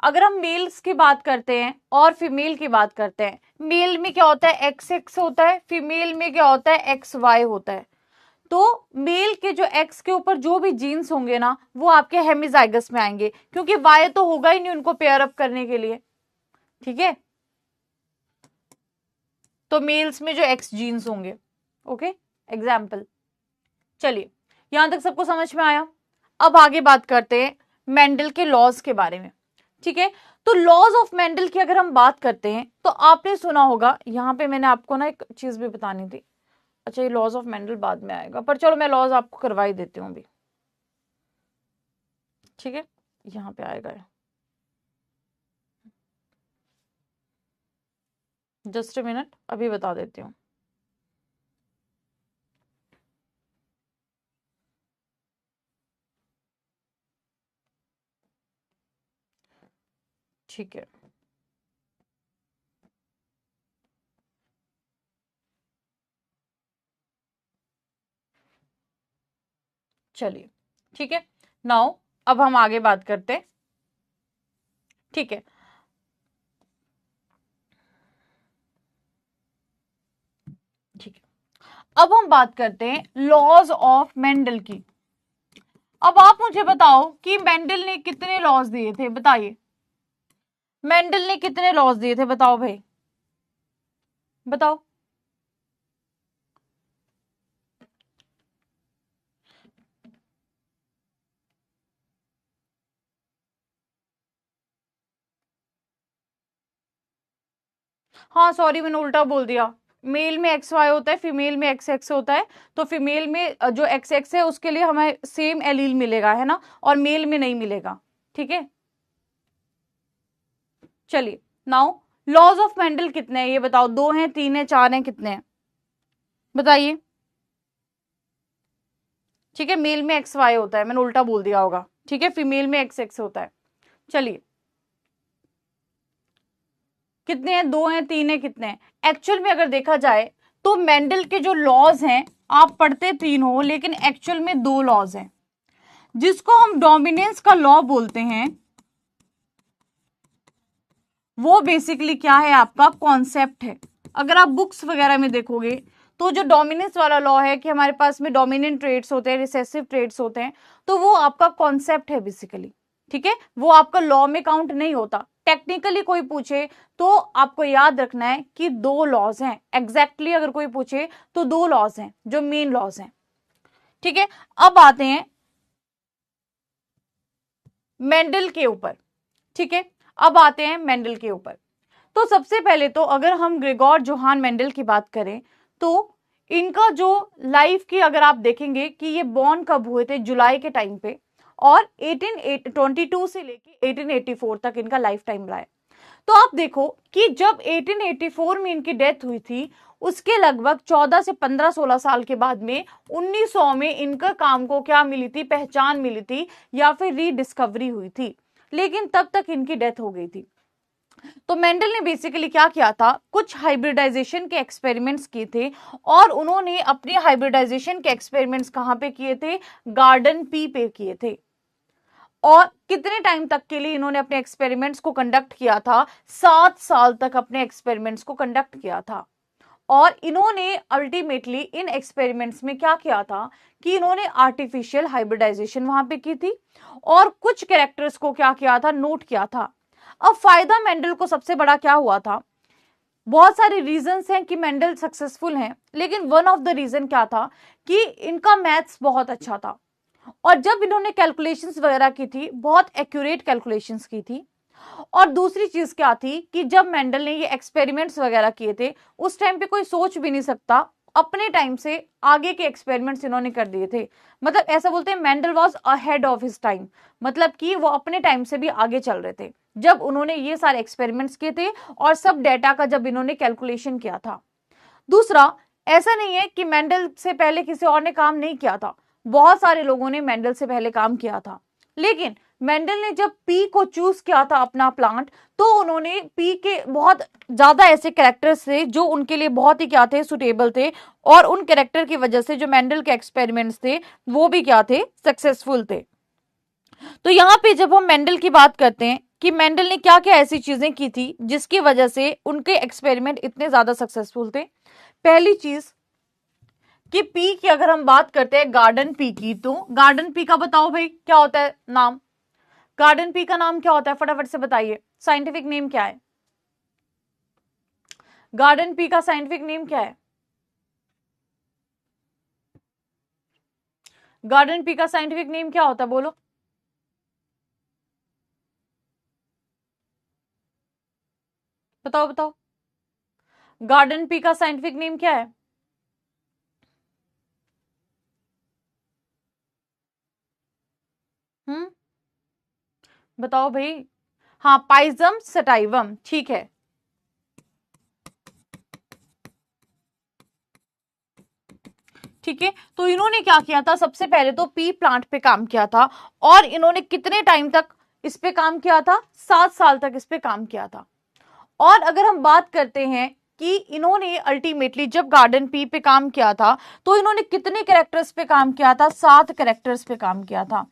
अगर हम मेल्स की बात करते हैं और फीमेल की बात करते हैं, मेल में क्या होता है एक्स एक्स होता है, फीमेल में क्या होता है एक्स वाई होता है। तो मेल के जो एक्स के ऊपर जो भी जीन्स होंगे ना वो आपके हेमिजाइगस में आएंगे, क्योंकि वाई तो होगा ही नहीं उनको पेयर अप करने के लिए। ठीक है, तो मेल्स में जो एक्स जीन्स होंगे। Okay, example. चलिए, यहां तक सबको समझ में आया। अब आगे बात करते हैं मेंडल के लॉज के बारे में। ठीक है, तो लॉज ऑफ मेंडल की अगर हम बात करते हैं तो आपने सुना होगा, यहां पे मैंने आपको ना एक चीज भी बतानी थी। अच्छा, ये लॉज ऑफ मेंडल बाद में आएगा, पर चलो मैं लॉज आपको करवा ही देती हूँ अभी। ठीक है, यहाँ पे आएगा, जस्ट अ मिनट, अभी बता देती हूँ। ठीक है, चलिए, ठीक है। नाउ अब हम आगे बात करते हैं। ठीक है, ठीक है, अब हम बात करते हैं लॉज ऑफ मेंडल की। अब आप मुझे बताओ कि मेंडल ने कितने लॉज दिए थे, बताइए। मेंडल ने कितने लॉज दिए थे, बताओ भाई, बताओ। हाँ सॉरी, मैंने उल्टा बोल दिया। मेल में एक्स वाई होता है, फीमेल में एक्स एक्स होता है। तो फीमेल में जो एक्स एक्स है उसके लिए हमें सेम एलील मिलेगा, है ना, और मेल में नहीं मिलेगा। ठीक है, चलिए। नाउ लॉज ऑफ मेंडल कितने हैं ये बताओ, 2 हैं, 3 हैं, 4 हैं, कितने हैं बताइए। ठीक है, मेल में एक्स वाई होता है, मैंने उल्टा बोल दिया होगा। ठीक है, फीमेल में एक्स एक्स होता है। चलिए, कितने हैं, 2 हैं, 3 हैं, कितने हैं? एक्चुअल में अगर देखा जाए तो मेंडल के जो लॉज हैं, आप पढ़ते 3 हो लेकिन एक्चुअल में 2 लॉज हैं, जिसको हम डोमिनेंस का लॉ बोलते हैं। वो बेसिकली क्या है, आपका कॉन्सेप्ट है। अगर आप बुक्स वगैरह में देखोगे तो जो डोमिनेंस वाला लॉ है कि हमारे पास में डोमिनेंट ट्रेड्स होते हैं, रिसेसिव ट्रेड्स होते हैं, तो वो आपका कॉन्सेप्ट है बेसिकली। ठीक है, वो आपका लॉ में काउंट नहीं होता। टेक्निकली कोई पूछे तो आपको याद रखना है कि 2 लॉज हैं, एग्जैक्टली अगर कोई पूछे तो 2 लॉज हैं जो मेन लॉज हैं। ठीक है, अब आते हैं मेंडल के ऊपर। ठीक है, अब आते हैं मेंडल के ऊपर। तो सबसे पहले तो अगर हम ग्रेगोर जोहान मेंडल की बात करें तो इनका जो लाइफ की अगर आप देखेंगे कि ये बॉर्न कब हुए थे, जुलाई के टाइम पे, और 1822 से लेके 1884 तक इनका लाइफ टाइम रहा है। तो आप देखो कि जब 1884 में इनकी डेथ हुई थी, उसके लगभग 14 से 15 16 साल के बाद में 1900 में इनका काम को क्या मिली थी, पहचान मिली थी या फिर रीडिस्कवरी हुई थी, लेकिन तब तक इनकी डेथ हो गई थी। तो मेंडल ने बेसिकली क्या किया था, कुछ हाइब्रिडाइजेशन के एक्सपेरिमेंट्स किए थे, और उन्होंने अपने हाइब्रिडाइजेशन के एक्सपेरिमेंट्स कहां पे किए थे, गार्डन पी पे किए थे। और कितने टाइम तक के लिए इन्होंने अपने एक्सपेरिमेंट्स को कंडक्ट किया था, 7 साल तक अपने एक्सपेरिमेंट्स को कंडक्ट किया था। और इन्होंने अल्टीमेटली इन एक्सपेरिमेंट्स में क्या किया था कि इन्होंने आर्टिफिशियल हाइब्रिडाइजेशन वहां पे की थी, और कुछ कैरेक्टर्स को क्या किया था, नोट किया था। अब फायदा मेंडल को सबसे बड़ा क्या हुआ था, बहुत सारे रीजंस हैं कि मेंडल सक्सेसफुल हैं, लेकिन वन ऑफ द रीजन क्या था कि इनका मैथ्स बहुत अच्छा था। और जब इन्होंने कैलकुलेशंस वगैरह की थी, बहुत एक्यूरेट कैलकुलेशंस की थी। और दूसरी चीज क्या थी कि जब मेंडल ने ये एक्सपेरिमेंट्स वगैरह किए थे, उस टाइम पे कोई सोच भी नहीं सकता, अपने टाइम से आगे के एक्सपेरिमेंट्स इन्होंने कर दिए थे। मतलब ऐसा बोलते हैं Mendel was ahead of his time, मतलब कि वो अपने टाइम से भी आगे चल रहे थे जब उन्होंने ये सारे एक्सपेरिमेंट्स किए थे, और सब डेटा का जब इन्होंने कैलकुलेशन किया था। दूसरा, ऐसा नहीं है कि मेंडल से पहले किसी और ने काम नहीं किया था, बहुत सारे लोगों ने मेंडल से पहले काम किया था, लेकिन मेंडल ने जब पी को चूज किया था अपना प्लांट, तो उन्होंने पी के बहुत ज्यादा ऐसे कैरेक्टर्स थे जो उनके लिए बहुत ही क्या थे, सुटेबल थे, और उन कैरेक्टर की वजह से जो मेंडल के एक्सपेरिमेंट्स थे वो भी क्या थे, सक्सेसफुल थे। तो यहाँ पे जब हम मेंडल की बात करते हैं कि मेंडल ने क्या क्या ऐसी चीजें की थी जिसकी वजह से उनके एक्सपेरिमेंट इतने ज्यादा सक्सेसफुल थे। पहली चीज कि पी की अगर हम बात करते हैं गार्डन पी की, तो गार्डन पी का बताओ भाई क्या होता है नाम, गार्डन पी का नाम क्या होता है, फटाफट से बताइए, साइंटिफिक नेम क्या है, गार्डन पी का साइंटिफिक नेम क्या है, गार्डन पी का साइंटिफिक नेम क्या होता है, बोलो। बताओ बताओ, गार्डन पी का साइंटिफिक नेम क्या है। हम्म, बताओ भाई। हाँ, पाइजम सटाइवम, ठीक है। ठीक है, तो इन्होंने क्या किया था, सबसे पहले तो पी प्लांट पे काम किया था, और इन्होंने कितने टाइम तक इस पे काम किया था, 7 साल तक इस पे काम किया था। और अगर हम बात करते हैं कि इन्होंने अल्टीमेटली जब गार्डन पी पे काम किया था, तो इन्होंने कितने कैरेक्टर्स पे काम किया था, 7 कैरेक्टर्स पे काम किया था।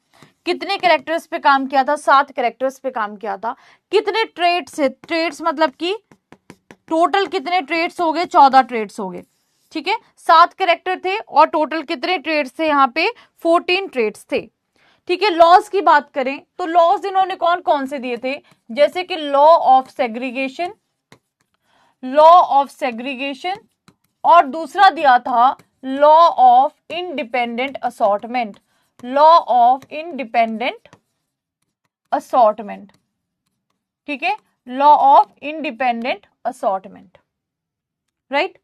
कितने कैरेक्टर्स पे काम किया था, 7 कैरेक्टर्स पे काम किया था। कितने ट्रेड्स है, ट्रेड्स मतलब कि टोटल कितने ट्रेड्स हो गए, 14 ट्रेड्स हो गए। ठीक है, 7 कैरेक्टर थे और टोटल कितने ट्रेड्स थे यहाँ पे, 14 ट्रेड्स थे। ठीक है, लॉज की बात करें तो लॉज इन्होंने कौन कौन से दिए थे, जैसे कि law of segregation, law of segregation, और दूसरा दिया था law of independent assortment, law of independent assortment. ठीक है, law of independent assortment, right.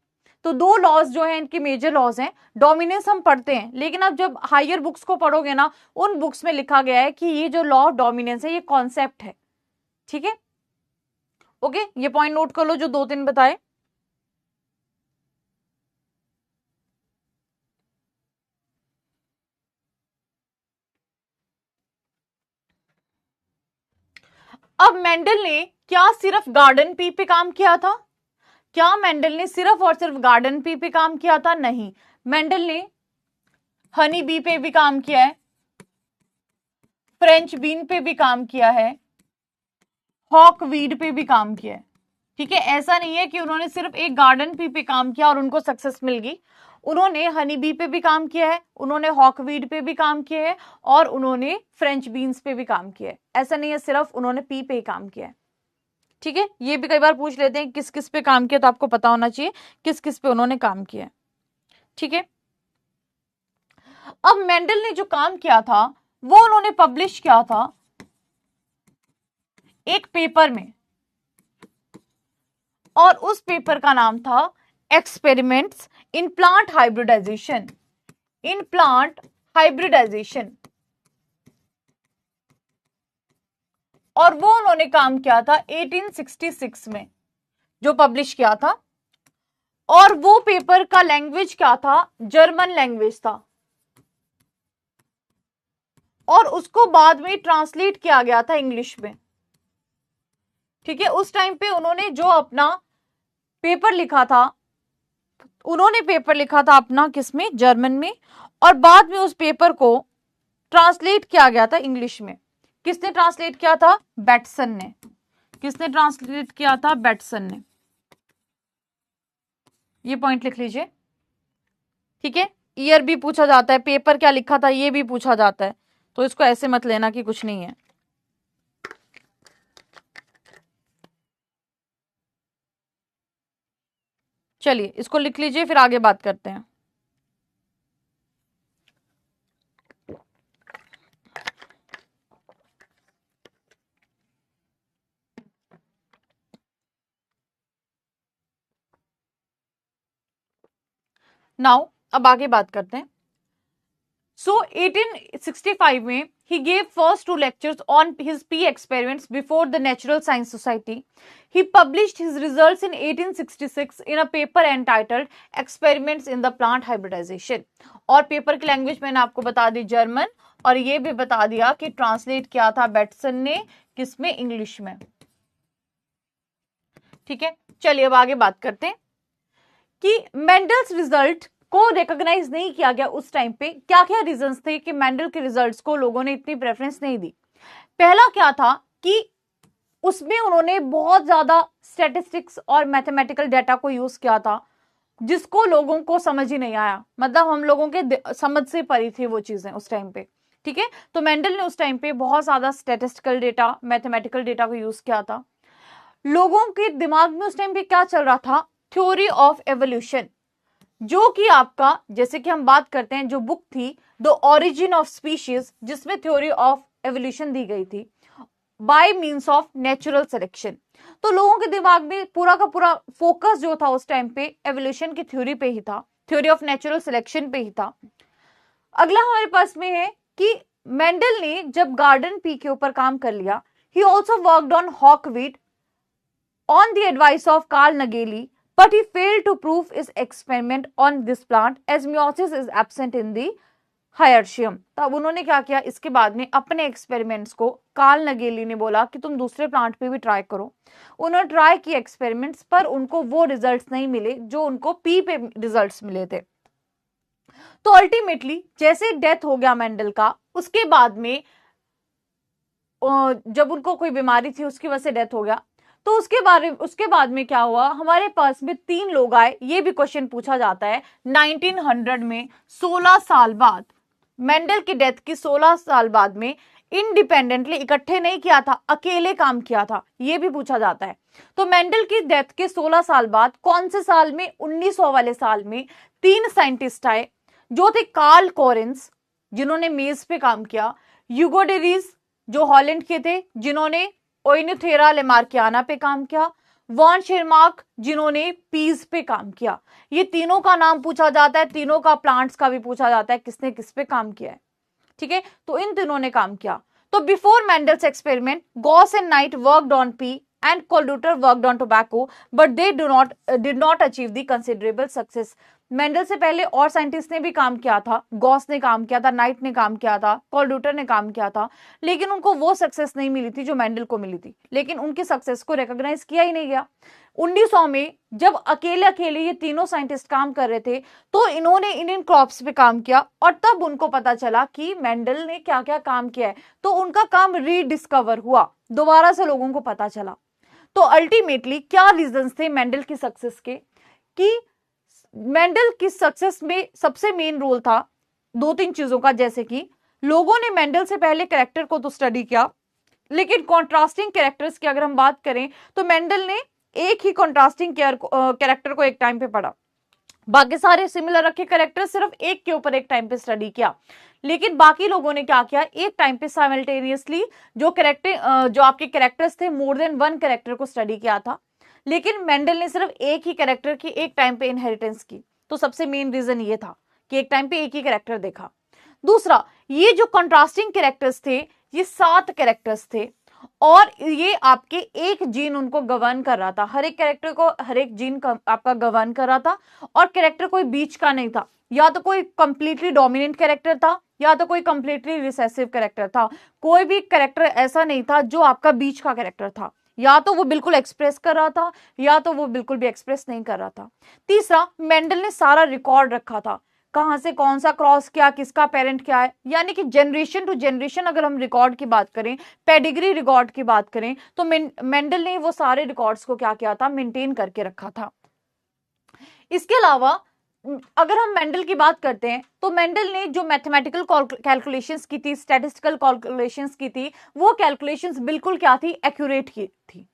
तो दो लॉज जो है इनके मेजर लॉज हैं। डोमिनेंस हम पढ़ते हैं, लेकिन अब जब हायर बुक्स को पढ़ोगे ना, उन बुक्स में लिखा गया है कि ये जो लॉ ऑफ डोमिनेंस है ये कॉन्सेप्ट है। ठीक है, ओके, ये पॉइंट नोट कर लो जो 2-3 बताए। अब मेंडल ने क्या सिर्फ गार्डन पी पे काम किया था, क्या मेंडल ने सिर्फ और सिर्फ गार्डन पी पे काम किया था, नहीं। मेंडल ने हनी बी पे भी काम किया है, फ्रेंच बीन पे भी काम किया है, हॉक वीड पे भी काम किया है। ठीक है, ऐसा नहीं है कि उन्होंने सिर्फ एक गार्डन पी पे काम किया और उनको सक्सेस मिल गई। उन्होंने हनी बी पे भी काम किया है, उन्होंने हॉकवीड पे भी काम किया है, और उन्होंने फ्रेंच बीन्स पे भी काम किया है। ऐसा नहीं है सिर्फ उन्होंने पी पे ही काम किया है। ठीक है, ये भी कई बार पूछ लेते हैं किस किस पे काम किया, तो आपको पता होना चाहिए किस किस पे उन्होंने काम किया है। ठीक है, अब मेंडल ने जो काम किया था वो उन्होंने पब्लिश किया था एक पेपर में, और उस पेपर का नाम था experiments in plant hybridisation, in plant hybridisation. और वो उन्होंने काम किया था 1866 में, जो पब्लिश किया था। और वो पेपर का लैंग्वेज क्या था, जर्मन लैंग्वेज था, और उसको बाद में ट्रांसलेट किया गया था इंग्लिश में। ठीक है, उस टाइम पे उन्होंने जो अपना पेपर लिखा था, उन्होंने पेपर लिखा था अपना किसमें, जर्मन में, और बाद में उस पेपर को ट्रांसलेट किया गया था इंग्लिश में। किसने ट्रांसलेट किया था, बैटसन ने। किसने ट्रांसलेट किया था, बैटसन ने। ये पॉइंट लिख लीजिए। ठीक है, ईयर भी पूछा जाता है, पेपर क्या लिखा था ये भी पूछा जाता है, तो इसको ऐसे मत लेना कि कुछ नहीं है। चलिए इसको लिख लीजिए, फिर आगे बात करते हैं। नाउ अब आगे बात करते हैं। So 1865 में he gave first 2 lectures on his pea experiments before the Natural Science Society. He published his results in 1866 in a paper entitled Experiments in the Plant Hybridization. और पेपर की लैंग्वेज मैंने आपको बता दी जर्मन, और ये भी बता दिया कि ट्रांसलेट किया था बैटसन ने, किसमें, इंग्लिश में। ठीक है, चलिए अब आगे बात करते हैं कि मेंडल्स रिजल्ट को रिकॉग्नाइज नहीं किया गया उस टाइम पे। क्या क्या रीजंस थे कि मेंडल के रिजल्ट्स को लोगों ने इतनी प्रेफरेंस नहीं दी? पहला क्या था कि उसमें उन्होंने बहुत ज्यादा स्टैटिस्टिक्स और मैथमेटिकल डाटा को यूज किया था, जिसको लोगों को समझ ही नहीं आया, मतलब हम लोगों के समझ से परी थी वो चीजें उस टाइम पे। ठीक है, तो मेंडल ने उस टाइम पे बहुत ज्यादा स्टैटिस्टिकल डेटा, मैथमेटिकल डेटा को यूज किया था। लोगों के दिमाग में उस टाइम पे क्या चल रहा था? थ्योरी ऑफ एवोल्यूशन, जो कि आपका, जैसे कि हम बात करते हैं, जो बुक थी द ओरिजिन ऑफ स्पीशीज, जिसमें थ्योरी ऑफ एवोल्यूशन दी गई थी by means of natural selection. तो लोगों के दिमाग में पूरा का पूरा फोकस जो था उस टाइम पे एवोल्यूशन की थ्योरी पे ही था, थ्योरी ऑफ नेचुरल सिलेक्शन पे ही था। अगला हमारे पास में है कि मेंडल ने जब गार्डन पी के ऊपर काम कर लिया, he also worked on hawkweed on the advice of Carl Nageli, but he failed to prove his experiment on this plant as meiosis is absent in the Hyartium. तब उन्होंने क्या किया, इसके बाद में अपने एक्सपेरिमेंट्स को कार्ल नगेली ने बोला कि तुम दूसरे प्लांट पे भी ट्राई करो। उन्होंने ट्राई किए एक्सपेरिमेंट्स, पर उनको वो रिजल्ट्स नहीं मिले जो उनको पी पे रिजल्ट्स मिले थे। तो अल्टीमेटली जैसे डेथ हो गया मेंडल का, उसके बाद में जब उनको कोई बीमारी थी उसकी वजह से डेथ हो गया, तो उसके बाद में क्या हुआ, हमारे पास में 3 लोग आए। ये भी क्वेश्चन पूछा जाता है 1900 में, 16 साल बाद, मेंडल की डेथ की 16 साल बाद में, इंडिपेंडेंटली, इकट्ठे नहीं किया था, अकेले काम किया था, ये भी पूछा जाता है। तो मेंडल की डेथ के 16 साल बाद कौन से साल में? 1900 वाले साल में 3 साइंटिस्ट आए, जो थे कार्ल कोरेंस, जिन्होंने मेज पे काम किया, ह्यूगो डे रीज, जो हॉलैंड के थे, जिन्होंने ओइनोथेरा लेमार्कियाना पे काम किया, वॉन शेरमार्क, जिन्होंने पीज पे काम किया। ये तीनों का नाम पूछा जाता है, तीनों का प्लांट्स का भी पूछा जाता है, किसने किस पे काम किया है। ठीक है, तो इन तीनों ने काम किया। तो before Mendel's experiment, Gauss and night worked on P and Coldwater worked on tobacco, but they did not achieve the considerable success. Mendel से पहले और साइंटिस्ट ने भी काम किया था, गॉस ने काम किया था, नाइट ने काम किया था, कोल्डूटर ने काम किया था, लेकिन उनको वो सक्सेस नहीं मिली थी जो मेंडल को मिली थी, लेकिन उनकी सक्सेस को रिकॉग्नाइज किया ही नहीं गया। 1900 में जब अकेले अकेले ये तीनों साइंटिस्ट काम कर रहे थे, तो इन्होंने इंडियन क्रॉप्स पे काम किया, और तब उनको पता चला कि मेंडल ने क्या क्या काम किया है, तो उनका काम रीडिस्कवर हुआ, दोबारा से लोगों को पता चला। तो अल्टीमेटली क्या रीजंस थे मेंडल की सक्सेस के? कि मेंडल की सक्सेस में सबसे मेन रोल था 2-3 चीजों का, जैसे कि लोगों ने मेंडल से पहले कैरेक्टर को तो स्टडी किया, लेकिन कॉन्ट्रास्टिंग कैरेक्टर्स की अगर हम बात करें तो मेंडल ने एक ही कॉन्ट्रास्टिंग कैरेक्टर को एक टाइम पे पढ़ा, बाकी सारे सिमिलर रखे कैरेक्टर सिर्फ एक के ऊपर एक टाइम पे स्टडी किया। लेकिन बाकी लोगों ने क्या किया, एक टाइम पे साइमल्टेनियसली जो आपके कैरेक्टर्स थे, मोर देन 1 कैरेक्टर को स्टडी किया था, लेकिन मेंडल ने सिर्फ एक ही कैरेक्टर की एक टाइम पे इनहेरिटेंस की। तो सबसे मेन रीजन ये था कि एक टाइम पे एक ही कैरेक्टर देखा। दूसरा, ये जो कंट्रास्टिंग कैरेक्टर्स थे, ये 7 कैरेक्टर्स थे, और ये आपके एक जीन उनको गवर्न कर रहा था, हर एक कैरेक्टर को हर एक जीन आपका गवर्न कर रहा था, और कैरेक्टर कोई बीच का नहीं था, या तो कोई कंप्लीटली डोमिनेंट कैरेक्टर था, या तो कोई कंप्लीटली रिसेसिव कैरेक्टर था। कोई भी कैरेक्टर ऐसा नहीं था जो आपका बीच का कैरेक्टर था, या तो वो बिल्कुल एक्सप्रेस कर रहा था, या तो वो बिल्कुल भी एक्सप्रेस नहीं कर रहा था। तीसरा, मेंडल ने सारा रिकॉर्ड रखा था, कहां से कौन सा क्रॉस किया, किसका पेरेंट क्या है, यानी कि जनरेशन टू जनरेशन अगर हम रिकॉर्ड की बात करें, पेडिग्री रिकॉर्ड की बात करें, तो मेंडल ने वो सारे रिकॉर्ड्स को क्या किया था, मेंटेन करके रखा था। इसके अलावा अगर हम मेंडल की बात करते हैं, तो मेंडल ने जो मैथमेटिकल कैलकुलेशंस की थी, स्टैटिस्टिकल कैलकुलेशंस की थी, वो कैलकुलेशंस बिल्कुल क्या थी, एक्यूरेट की थी।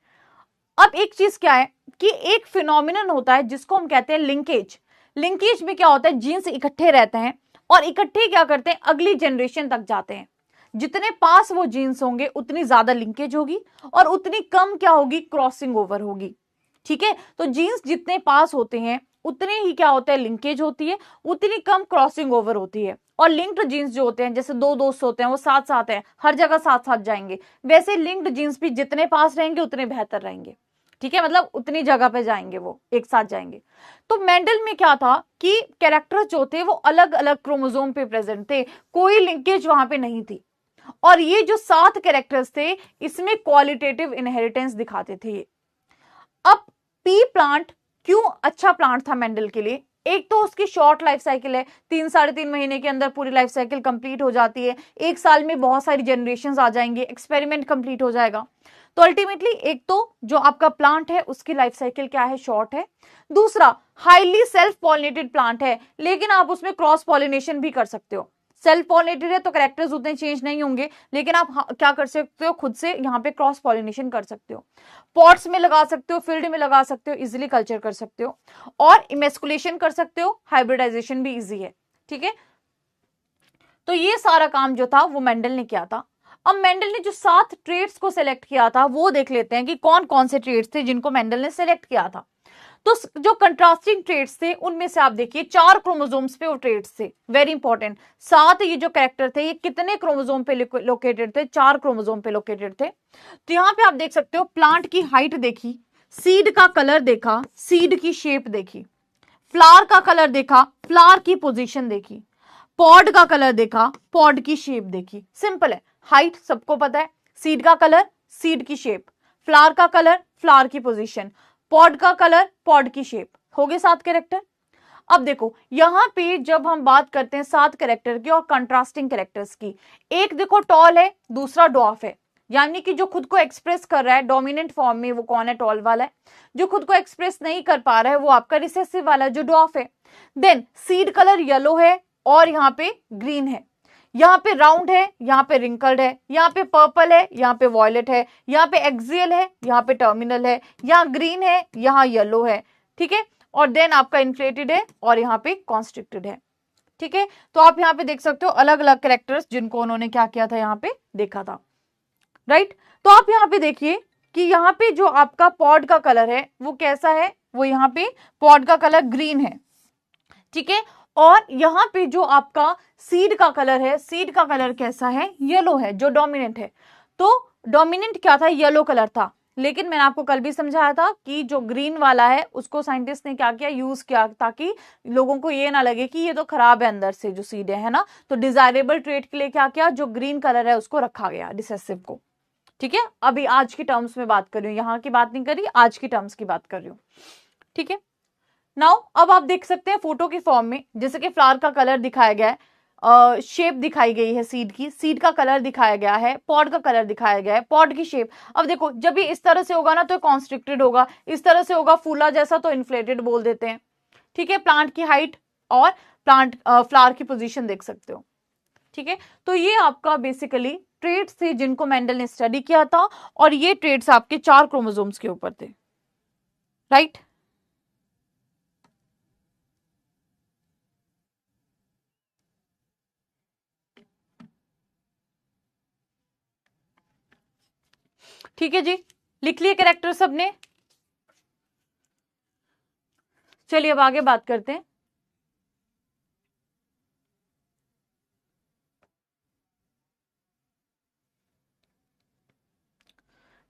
अब एक चीज क्या है कि एक फिनोमिनन होता है जिसको हम कहते हैं लिंकेज। लिंकेज में क्या होता है, जीन्स इकट्ठे रहते हैं, और इकट्ठे क्या करते हैं, अगली जनरेशन तक जाते हैं। जितने पास वो जीन्स होंगे उतनी ज्यादा लिंकेज होगी, और उतनी कम क्या होगी, क्रॉसिंग ओवर होगी। ठीक है, तो जीन्स जितने पास होते हैं उतने ही क्या होता है, लिंकेज होती है, उतनी कम क्रॉसिंग ओवर होती है। और लिंक्ड जीन्स जो होते हैं, जैसे दो दोस्त होते हैं वो साथ साथ हैं, हर जगह साथ साथ जाएंगे, वैसे लिंक्ड जीन्स भी जितने पास रहेंगे उतने बेहतर रहेंगे। ठीक है, मतलब उतनी जगह पे जाएंगे, वो एक साथ जाएंगे। तो मेंडल में क्या था कि कैरेक्टर जो थे वो अलग अलग क्रोमोसोम पे प्रेजेंट थे, कोई लिंकेज वहां पे नहीं थी। और ये जो 7 कैरेक्टर्स थे इसमें क्वालिटेटिव इनहेरिटेंस दिखाते थे ये। अब पी प्लांट क्यों अच्छा प्लांट था मेंडल के लिए? एक तो उसकी शॉर्ट लाइफ साइकिल है, 3-3.5 महीने के अंदर पूरी लाइफ साइकिल कंप्लीट हो जाती है, एक साल में बहुत सारी जनरेशंस आ जाएंगे, एक्सपेरिमेंट कंप्लीट हो जाएगा। तो अल्टीमेटली एक तो जो आपका प्लांट है उसकी लाइफ साइकिल क्या है, शॉर्ट है। दूसरा, हाईली सेल्फ पॉलिनेटेड प्लांट है, लेकिन आप उसमें क्रॉस पॉलिनेशन भी कर सकते हो। सेल्फ पॉलिनेटेड है तो कैरेक्टर्स उतने चेंज नहीं होंगे, लेकिन आप क्या कर सकते हो, खुद से यहाँ पे क्रॉस पॉलिनेशन कर सकते हो, पॉट्स में लगा सकते हो, फील्ड में लगा सकते हो, इजिली कल्चर कर सकते हो, और इमेस्कुलेशन कर सकते हो, हाइब्रिडाइजेशन भी इजी है। ठीक है, तो ये सारा काम जो था वो मेंडल ने किया था। अब मेंडल ने जो 7 ट्रेड्स को सिलेक्ट किया था वो देख लेते हैं कि कौन कौन से ट्रेड्स थे जिनको मेंडल ने सिलेक्ट किया था। तो जो कंट्रास्टिंग ट्रेड्स थे उनमें से आप देखिए 4 क्रोमोसोम्स पे वो ट्रेड्स थे, वेरी इंपॉर्टेंट। 7 ये जो कैरेक्टर थे ये कितने क्रोमोसोम पे लोकेटेड थे, 4 क्रोमोसोम पे लोकेटेड थे। तो यहाँ पे आप देख सकते हो प्लांट की हाइट देखी, सीड का कलर देखा, सीड की शेप देखी, फ्लावर का कलर देखा, फ्लावर की पोजीशन देखी, पॉड का कलर देखा, पॉड की शेप देखी। सिंपल है, हाइट सबको पता है, सीड का कलर, सीड की शेप, फ्लावर का कलर, फ्लावर की पोजीशन, पॉड का कलर, पॉड की शेप, हो गए 7 कैरेक्टर। अब देखो यहां पे जब हम बात करते हैं 7 कैरेक्टर की और कंट्रास्टिंग कैरेक्टर्स की, एक देखो टॉल है, दूसरा डॉर्फ है, यानी कि जो खुद को एक्सप्रेस कर रहा है डोमिनेंट फॉर्म में वो कौन है, टॉल वाला है। जो खुद को एक्सप्रेस नहीं कर पा रहा है वो आपका रिसेसिव वाला है जो डॉर्फ है। देन सीड कलर येलो है और यहाँ पे ग्रीन है, यहाँ पे राउंड है, यहाँ पे रिंकल्ड है, यहाँ पे पर्पल है, यहाँ पे वॉयलेट है, यहाँ पे एक्सियल है, यहाँ पे टर्मिनल है, यहाँ ग्रीन है, यहाँ येलो है। ठीक है, और देन आपका इन्फ्लेटेड है और यहाँ पे कॉन्स्ट्रिक्टेड है। ठीक है, तो आप यहाँ पे देख सकते हो अलग अलग कैरेक्टर्स जिनको उन्होंने क्या किया था, यहाँ पे देखा था। राइट, तो आप यहाँ पे देखिए कि यहाँ पे जो आपका पॉड का कलर है वो कैसा है, वो यहाँ पे पॉड का कलर ग्रीन है। ठीक है, और यहाँ पे जो आपका सीड का कलर है, सीड का कलर कैसा है, येलो है, जो डोमिनेंट है। तो डोमिनेंट क्या था, येलो कलर था, लेकिन मैंने आपको कल भी समझाया था कि जो ग्रीन वाला है उसको साइंटिस्ट ने क्या किया, यूज किया ताकि लोगों को ये ना लगे कि ये तो खराब है अंदर से जो सीड है ना। तो डिजायरेबल ट्रेट के लिए क्या किया, जो ग्रीन कलर है उसको रखा गया, रिसेसिव को। ठीक है, अभी आज की टर्म्स में बात कर रही हूँ, यहाँ की बात नहीं कर रही, आज की टर्म्स की बात कर रही हूँ। ठीक है, नाउ अब आप देख सकते हैं फोटो की फॉर्म में, जैसे कि फ्लावर का कलर दिखाया गया है, शेप दिखाई गई है सीड की, सीड का कलर दिखाया गया है, पॉड का कलर दिखाया गया है, पॉड की शेप। अब देखो जब ये इस तरह से होगा ना तो कॉन्स्ट्रिक्टेड होगा, इस तरह से होगा फूला जैसा तो इन्फ्लेटेड बोल देते हैं। ठीक है, प्लांट की हाइट और प्लांट फ्लावर की पोजीशन देख सकते हो। ठीक है, तो ये आपका बेसिकली ट्रेड्स थे जिनको मेंडल ने स्टडी किया था, और ये ट्रेड्स आपके 4 क्रोमोसोम्स के ऊपर थे। राइट, ठीक है जी, लिख लिए कैरेक्टर सबने। चलिए अब आगे बात करते हैं।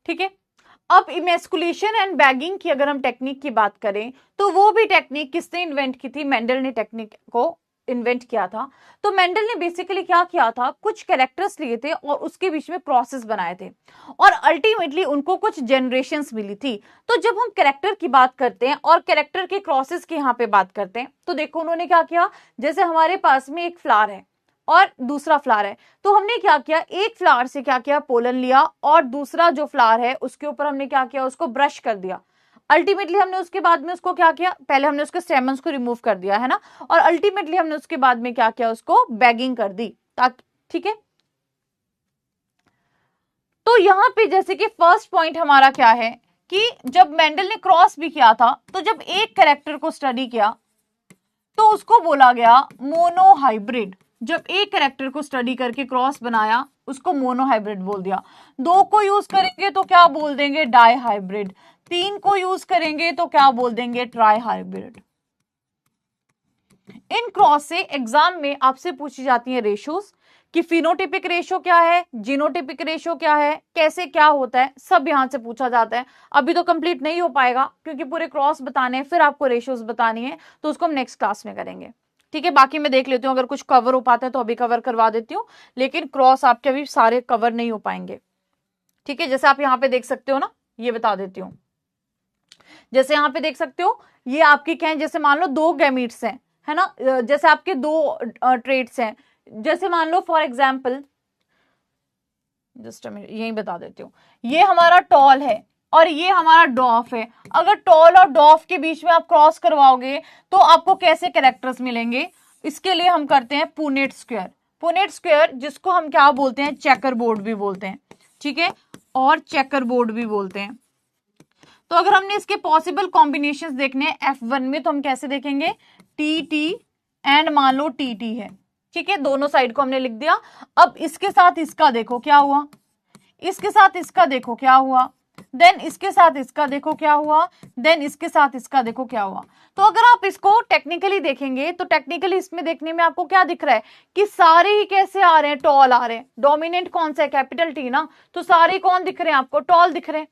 ठीक है, अब इमेस्कुलेशन एंड बैगिंग की अगर हम टेक्निक की बात करें तो वो भी टेक्निक किसने इन्वेंट की थी, मेंडल ने टेक्निक को इन्वेंट किया था। तो मेंडल ने बेसिकली क्या किया था, कुछ कैरेक्टर्स लिए थे और उसके बीच में क्रॉसेस बनाए थे, और अल्टीमेटली उनको कुछ जनरेशंस मिली थी। तो जब हम कैरेक्टर की बात करते हैं और कैरेक्टर के क्रॉसेस की यहाँ पे बात करते हैं, तो देखो उन्होंने क्या किया, जैसे हमारे पास में एक फ्लावर है और दूसरा फ्लावर है, तो हमने क्या किया, एक फ्लावर से क्या किया, पोलन लिया, और दूसरा जो फ्लावर है उसके ऊपर हमने क्या किया, उसको ब्रश कर दिया। अल्टीमेटली हमने उसके बाद में उसको क्या किया, पहले हमने उसके स्टेमन्स को रिमूव कर दिया है ना, और अल्टीमेटली हमने उसके बाद में क्या किया, उसको बैगिंग कर दी ताकि, ठीक है। तो यहाँ पे जैसे कि फर्स्ट पॉइंट हमारा क्या है कि जब मेंडल ने क्रॉस भी किया था, तो जब एक कैरेक्टर को स्टडी किया तो उसको बोला गया मोनोहाइब्रिड। जब एक कैरेक्टर को स्टडी करके क्रॉस बनाया उसको मोनोहाइब्रिड बोल दिया। 2 को यूज करेंगे तो क्या बोल देंगे, डाई हाइब्रिड। 3 को यूज करेंगे तो क्या बोल देंगे, ट्राई हाइब्रिड। इन क्रॉस से एग्जाम में आपसे पूछी जाती है रेशियोज कि फिनोटिपिक रेशियो क्या है, जीनोटिपिक रेशियो क्या है, कैसे क्या होता है, सब यहां से पूछा जाता है। अभी तो कंप्लीट नहीं हो पाएगा क्योंकि पूरे क्रॉस बताने हैं, फिर आपको रेशियोज बतानी है, तो उसको हम नेक्स्ट क्लास में करेंगे। ठीक है, बाकी मैं देख लेती हूँ अगर कुछ कवर हो पाता है तो अभी कवर करवा देती हूँ, लेकिन क्रॉस आपके अभी सारे कवर नहीं हो पाएंगे। ठीक है, जैसे आप यहाँ पे देख सकते हो ना, ये बता देती हूँ। जैसे यहाँ पे देख सकते हो, ये आपकी क्या है, जैसे मान लो दो गैमीट्स हैं, है ना, जैसे आपके दो ट्रेट्स हैं, जैसे मान लो फॉर एग्जाम्पल, जस्ट यही बता देती हूँ, ये हमारा टॉल है और ये हमारा डॉफ है। अगर टॉल और डॉफ के बीच में आप क्रॉस करवाओगे तो आपको कैसे कैरेक्टर्स मिलेंगे, इसके लिए हम करते हैं पुनेट स्क्वायर। पुनेट स्क्वायर जिसको हम क्या बोलते हैं, चेकर बोर्ड भी बोलते हैं, ठीक है, और चेकर बोर्ड भी बोलते हैं। तो अगर हमने इसके पॉसिबल कॉम्बिनेशंस देखने हैं F1 में, तो हम कैसे देखेंगे, टी टी एंड मान लो टी टी है, ठीक है, दोनों साइड को हमने लिख दिया। अब इसके साथ इसका देखो क्या हुआ, इसके साथ इसका देखो क्या हुआ, देन इसके साथ इसका देखो क्या हुआ, देन इसके साथ इसका देखो क्या हुआ। तो अगर आप इसको टेक्निकली देखेंगे तो टेक्निकली इसमें देखने में आपको क्या दिख रहा है कि सारे ही कैसे आ रहे हैं, टॉल आ रहे हैं। डोमिनेंट कौन सा है, कैपिटल टी ना, तो सारे कौन दिख रहे हैं आपको, टॉल दिख रहे हैं।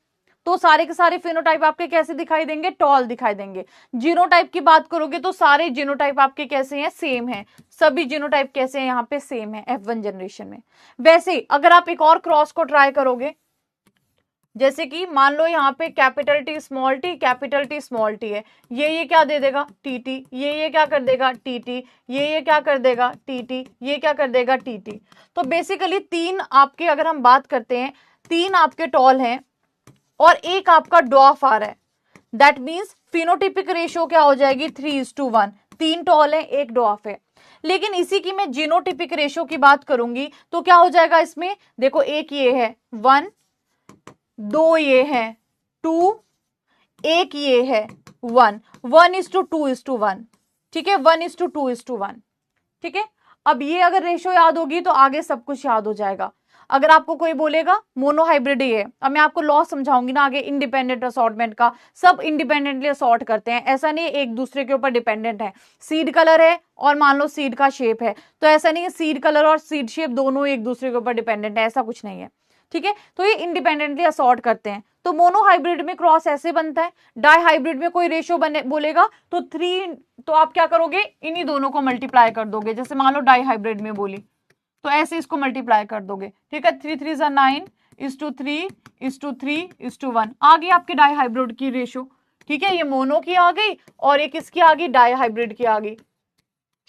तो सारे के सारे फिनोटाइप आपके कैसे दिखाई देंगे, टॉल दिखाई देंगे। जीनोटाइप की बात करोगे तो सारे जीनोटाइप आपके कैसे हैं, सेम है। सभी जीनोटाइप कैसे हैं यहाँ पे, सेम है F1 जनरेशन में। वैसे अगर आप एक और क्रॉस को ट्राई करोगे, जैसे कि मान लो यहाँ पे capital T small T, capital T small T है, ये क्या दे देगा, टी टी, ये क्या कर देगा, टी टी, ये क्या कर देगा, टी टी, ये क्या कर देगा, टी टी। तो बेसिकली तीन आपके, अगर हम बात करते हैं, तीन आपके टॉल हैं और एक आपका डॉफ आ रहा है, दैट मीन्स फिनोटिपिक रेशियो क्या हो जाएगी, 3:1। तीन टॉल है, एक डॉफ है। लेकिन इसी की मैं जीनोटिपिक रेशियो की बात करूंगी तो क्या हो जाएगा इसमें, देखो एक ये है 1, दो ये है 2, एक ये है 1, 1:2:1, ठीक है, 1:2:1, ठीक है। अब ये अगर रेशियो याद होगी तो आगे सब कुछ याद हो जाएगा। अगर आपको कोई बोलेगा मोनोहाइब्रिड ही है, अब मैं आपको लॉ समझाऊंगी ना आगे इंडिपेंडेंट असॉर्टमेंट का, सब इंडिपेंडेंटली असॉर्ट करते हैं, ऐसा नहीं एक दूसरे के ऊपर डिपेंडेंट है। सीड कलर है और मान लो सीड का शेप है, तो ऐसा नहीं है सीड कलर और सीड शेप दोनों एक दूसरे के ऊपर डिपेंडेंट है, ऐसा कुछ नहीं है, ठीक है। तो ये इंडिपेंडेंटली असॉर्ट करते हैं। तो मोनोहाइब्रिड में क्रॉस ऐसे बनता है, डाई हाइब्रिड में कोई रेशियो बोलेगा तो 3, तो आप क्या करोगे, इन्हीं दोनों को मल्टीप्लाई कर दोगे। जैसे मान लो डाई हाइब्रिड में बोली तो ऐसे इसको मल्टीप्लाई कर दोगे, ठीक है, 3 3 9 3 3 1 आ गई आपकी डाई हाइब्रिड की रेशियो, ठीक है। ये मोनो की आ गई और एक इसकी आ गई, डाई हाइब्रिड की आ गई,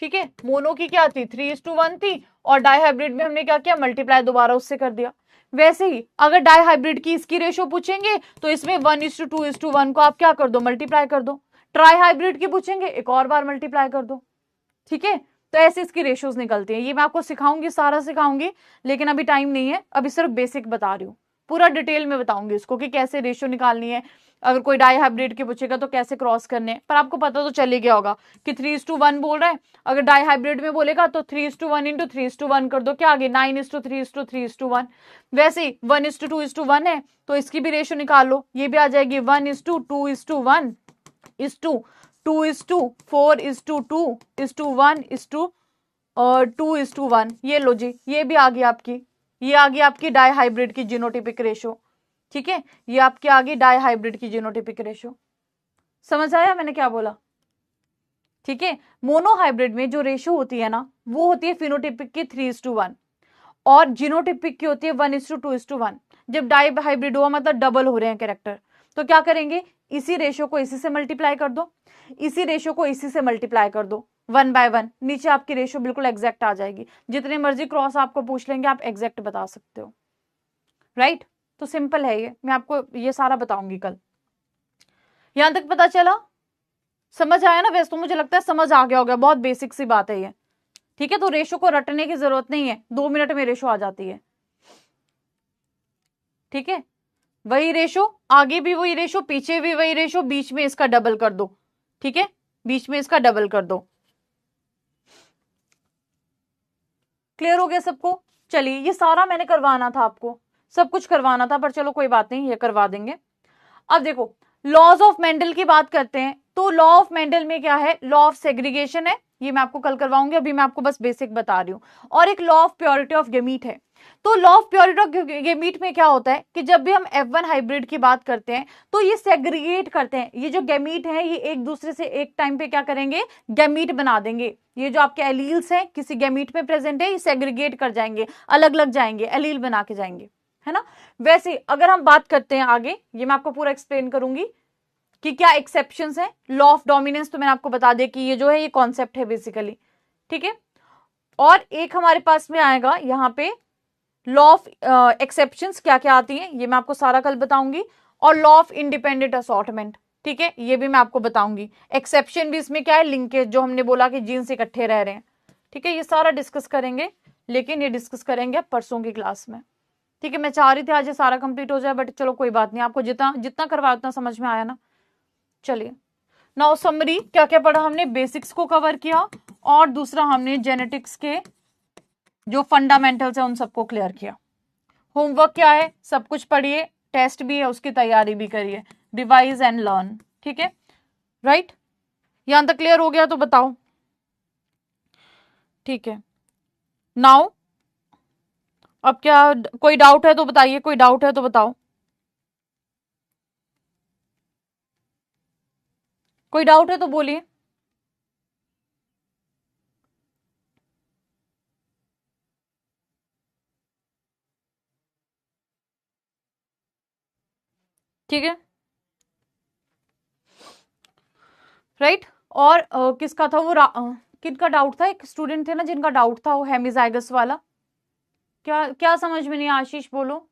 ठीक है। मोनो की क्या थी, 3:1 थी, और डाई हाइब्रिड में हमने क्या किया, मल्टीप्लाई दोबारा उससे कर दिया। वैसे ही अगर डाई हाइब्रिड की इसकी रेशियो पूछेंगे तो इसमें 1:2:1 को आप क्या कर दो, मल्टीप्लाई कर दो। ट्राई हाइब्रिड की पूछेंगे एक और बार मल्टीप्लाई कर दो, ठीक है। तो ऐसे इसकी रेशियोज निकलती है। ये मैं आपको सिखाऊंगी, सारा सिखाऊंगी, लेकिन अभी टाइम नहीं है, अभी सिर्फ बेसिक बता रही हूँ, पूरा डिटेल में बताऊंगी इसको कि कैसे रेशियो निकालनी है। अगर कोई डाई हाइब्रिड के पूछेगा तो कैसे क्रॉस करने हैं, पर आपको पता तो चल ही गया होगा कि 3:1 बोल रहा है। अगर डाई हाइब्रिड में बोलेगा तो 3:1 × 3:1 कर दो, क्या आगे 9:3:3:1। वैसे ही 1:2:1 है तो इसकी भी रेशियो निकाल लो, ये भी आ जाएगी 1:2:1 2:4:2:1:2:1। ये लो जी, ये भी आ गई आपकी, ये आ गई आपकी डाई हाइब्रिड की जीनोटिपिक रेशियो, ठीक है। ये आपकी आ गई डाई हाइब्रिड की जीनोटिपिक रेशियो। समझ आया मैंने क्या बोला, ठीक है। मोनोहाइब्रिड में जो रेशियो होती है ना, वो होती है फिनोटिपिक की 3:1 और जीनोटिपिक की होती है 1:2:1। जब डाई हाइब्रिड हुआ मतलब डबल हो रहे हैं कैरेक्टर, तो क्या करेंगे, इसी रेशियो को इसी से मल्टीप्लाई कर दो, इसी रेशियो को इसी से मल्टीप्लाई कर दो 1 by 1, नीचे आपकी रेशियो बिल्कुल एग्जैक्ट आ जाएगी। जितने मर्जी क्रॉस आपको पूछ लेंगे आप एग्जैक्ट बता सकते हो, राइट। तो सिंपल है ये, मैं आपको ये सारा बताऊंगी कल। यहां तक पता चला, समझ आया ना। वैसे तो मुझे लगता है समझ आ गया होगा, बहुत बेसिक सी बात है ये, ठीक है। तो रेशियो को रटने की जरूरत नहीं है, 2 मिनट में रेशियो आ जाती है, ठीक है। वही रेशो, आगे भी वही रेशो, पीछे भी वही रेशो, बीच में इसका डबल कर दो, ठीक है, बीच में इसका डबल कर दो। क्लियर हो गया सबको। चलिए, ये सारा मैंने करवाना था आपको, सब कुछ करवाना था, पर चलो कोई बात नहीं, ये करवा देंगे। अब देखो लॉज ऑफ मेंडल की बात करते हैं, तो लॉ ऑफ मेंडल में क्या है, लॉ ऑफ सेग्रीगेशन है, ये मैं आपको कल करवाऊंगी, अभी मैं आपको बस बेसिक बता रही हूँ। और एक law of purity of gamete है। तो law of purity of gamete में क्या होता है कि जब भी हम F1 हाइब्रिड की बात करते हैं तो ये सेग्रीगेट करते हैं, ये जो गैमीट है ये एक दूसरे से एक टाइम पे क्या करेंगे, गैमीट बना देंगे। ये जो आपके एलील्स हैं किसी गैमीट में प्रेजेंट है, ये सेग्रीगेट कर जाएंगे, अलग अलग जाएंगे, एलील बना के जाएंगे, है ना। वैसे अगर हम बात करते हैं आगे, ये मैं आपको पूरा एक्सप्लेन करूंगी कि क्या एक्सेप्शंस है। लॉ ऑफ डोमिनेंस तो मैंने आपको बता दिया कि ये जो है ये कॉन्सेप्ट है बेसिकली, ठीक है। और एक हमारे पास में आएगा यहाँ पे लॉ ऑफ एक्सेप्शंस क्या क्या आती हैं, ये मैं आपको सारा कल बताऊंगी। और लॉ ऑफ इंडिपेंडेंट असॉर्टमेंट, ठीक है, ये भी मैं आपको बताऊंगी। एक्सेप्शन भी इसमें क्या है, लिंकेज, जो हमने बोला कि जीन्स इकट्ठे रह रहे हैं, ठीक है, ये सारा डिस्कस करेंगे, लेकिन ये डिस्कस करेंगे परसों की क्लास में, ठीक है। मैं चाह रही थी आज ये सारा कंप्लीट हो जाए, बट चलो कोई बात नहीं, आपको जितना जितना करवाया उतना समझ में आया ना। चलिए नाउ समरी, क्या क्या पढ़ा हमने, बेसिक्स को कवर किया, और दूसरा हमने जेनेटिक्स के जो फंडामेंटल्स है उन सबको क्लियर किया। होमवर्क क्या है, सब कुछ पढ़िए, टेस्ट भी है उसकी तैयारी भी करिए, रिवाइज एंड लर्न, ठीक है, राइट। यहां तक क्लियर हो गया तो बताओ, ठीक है। नाउ अब क्या कोई डाउट है तो बताइए, कोई डाउट है तो बताओ, कोई डाउट है तो बोलिए। ठीक है, राइट। और किसका था वो किनका डाउट था, एक स्टूडेंट थे ना जिनका डाउट था वो हेमिजाइगस वाला, क्या क्या समझ में नहीं आया, आशीष बोलो,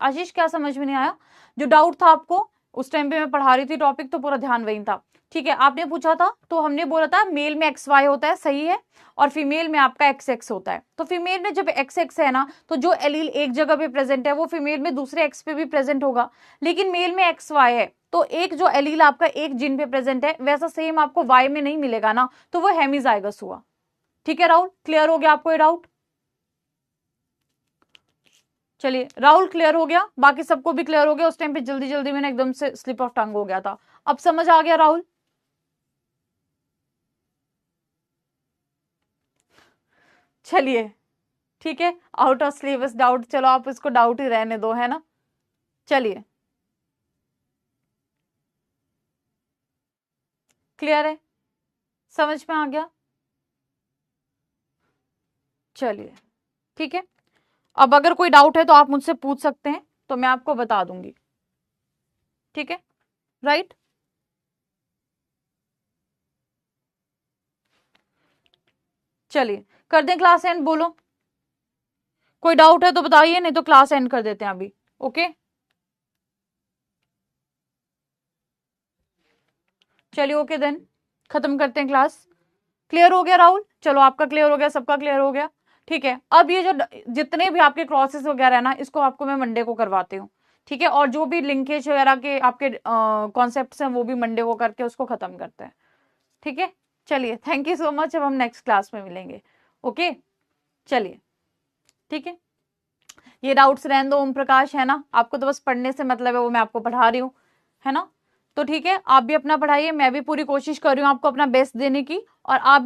आशीष क्या समझ में नहीं आया, जो डाउट था आपको उस टाइम पे मैं पढ़ा रही थी टॉपिक तो पूरा ध्यान वही था, ठीक है। आपने पूछा था तो हमने बोला था मेल में XY होता है, सही है, और फीमेल में आपका XX होता है। तो फीमेल में जब XX है ना तो जो एलील एक जगह पे प्रेजेंट है वो फीमेल में दूसरे X पे भी प्रेजेंट होगा, लेकिन मेल में XY है तो एक जो एलील आपका एक जीन पे प्रेजेंट है वैसा सेम आपको Y में नहीं मिलेगा ना, तो वो हेमिजाइगस हुआ, ठीक है। राहुल क्लियर हो गया आपको ये डाउट, चलिए राहुल क्लियर हो गया, बाकी सबको भी क्लियर हो गया, उस टाइम पे जल्दी जल्दी मैंने एकदम से स्लिप ऑफ टंग हो गया था, अब समझ आ गया राहुल, चलिए ठीक है। आउट ऑफ सिलेबस डाउट, चलो आप इसको डाउट ही रहने दो, है ना। चलिए क्लियर है, समझ में आ गया, चलिए ठीक है। अब अगर कोई डाउट है तो आप मुझसे पूछ सकते हैं, तो मैं आपको बता दूंगी, ठीक है, राइट। चलिए कर दें क्लास एंड, बोलो कोई डाउट है तो बताइए, नहीं तो क्लास एंड कर देते हैं अभी, ओके। चलिए ओके देन, खत्म करते हैं क्लास। क्लियर हो गया राहुल, चलो आपका क्लियर हो गया, सबका क्लियर हो गया, ठीक है। अब ये जो जितने भी आपके क्रॉसेस वगैरह है ना, इसको आपको मैं मंडे को करवाती हूँ, ठीक है। और जो भी लिंकेज वगैरह के आपके कॉन्सेप्ट्स हैं वो भी मंडे को करके उसको खत्म करते हैं, ठीक है। चलिए थैंक यू सो मच, अब हम नेक्स्ट क्लास में मिलेंगे, ओके। चलिए ठीक है, ये डाउट्स रहने दो ओम प्रकाश, है ना, आपको तो बस पढ़ने से मतलब है, वो मैं आपको पढ़ा रही हूँ, है ना। तो ठीक है, आप भी अपना पढ़ाइए, मैं भी पूरी कोशिश कर रही हूँ आपको अपना बेस्ट देने की, और आप भी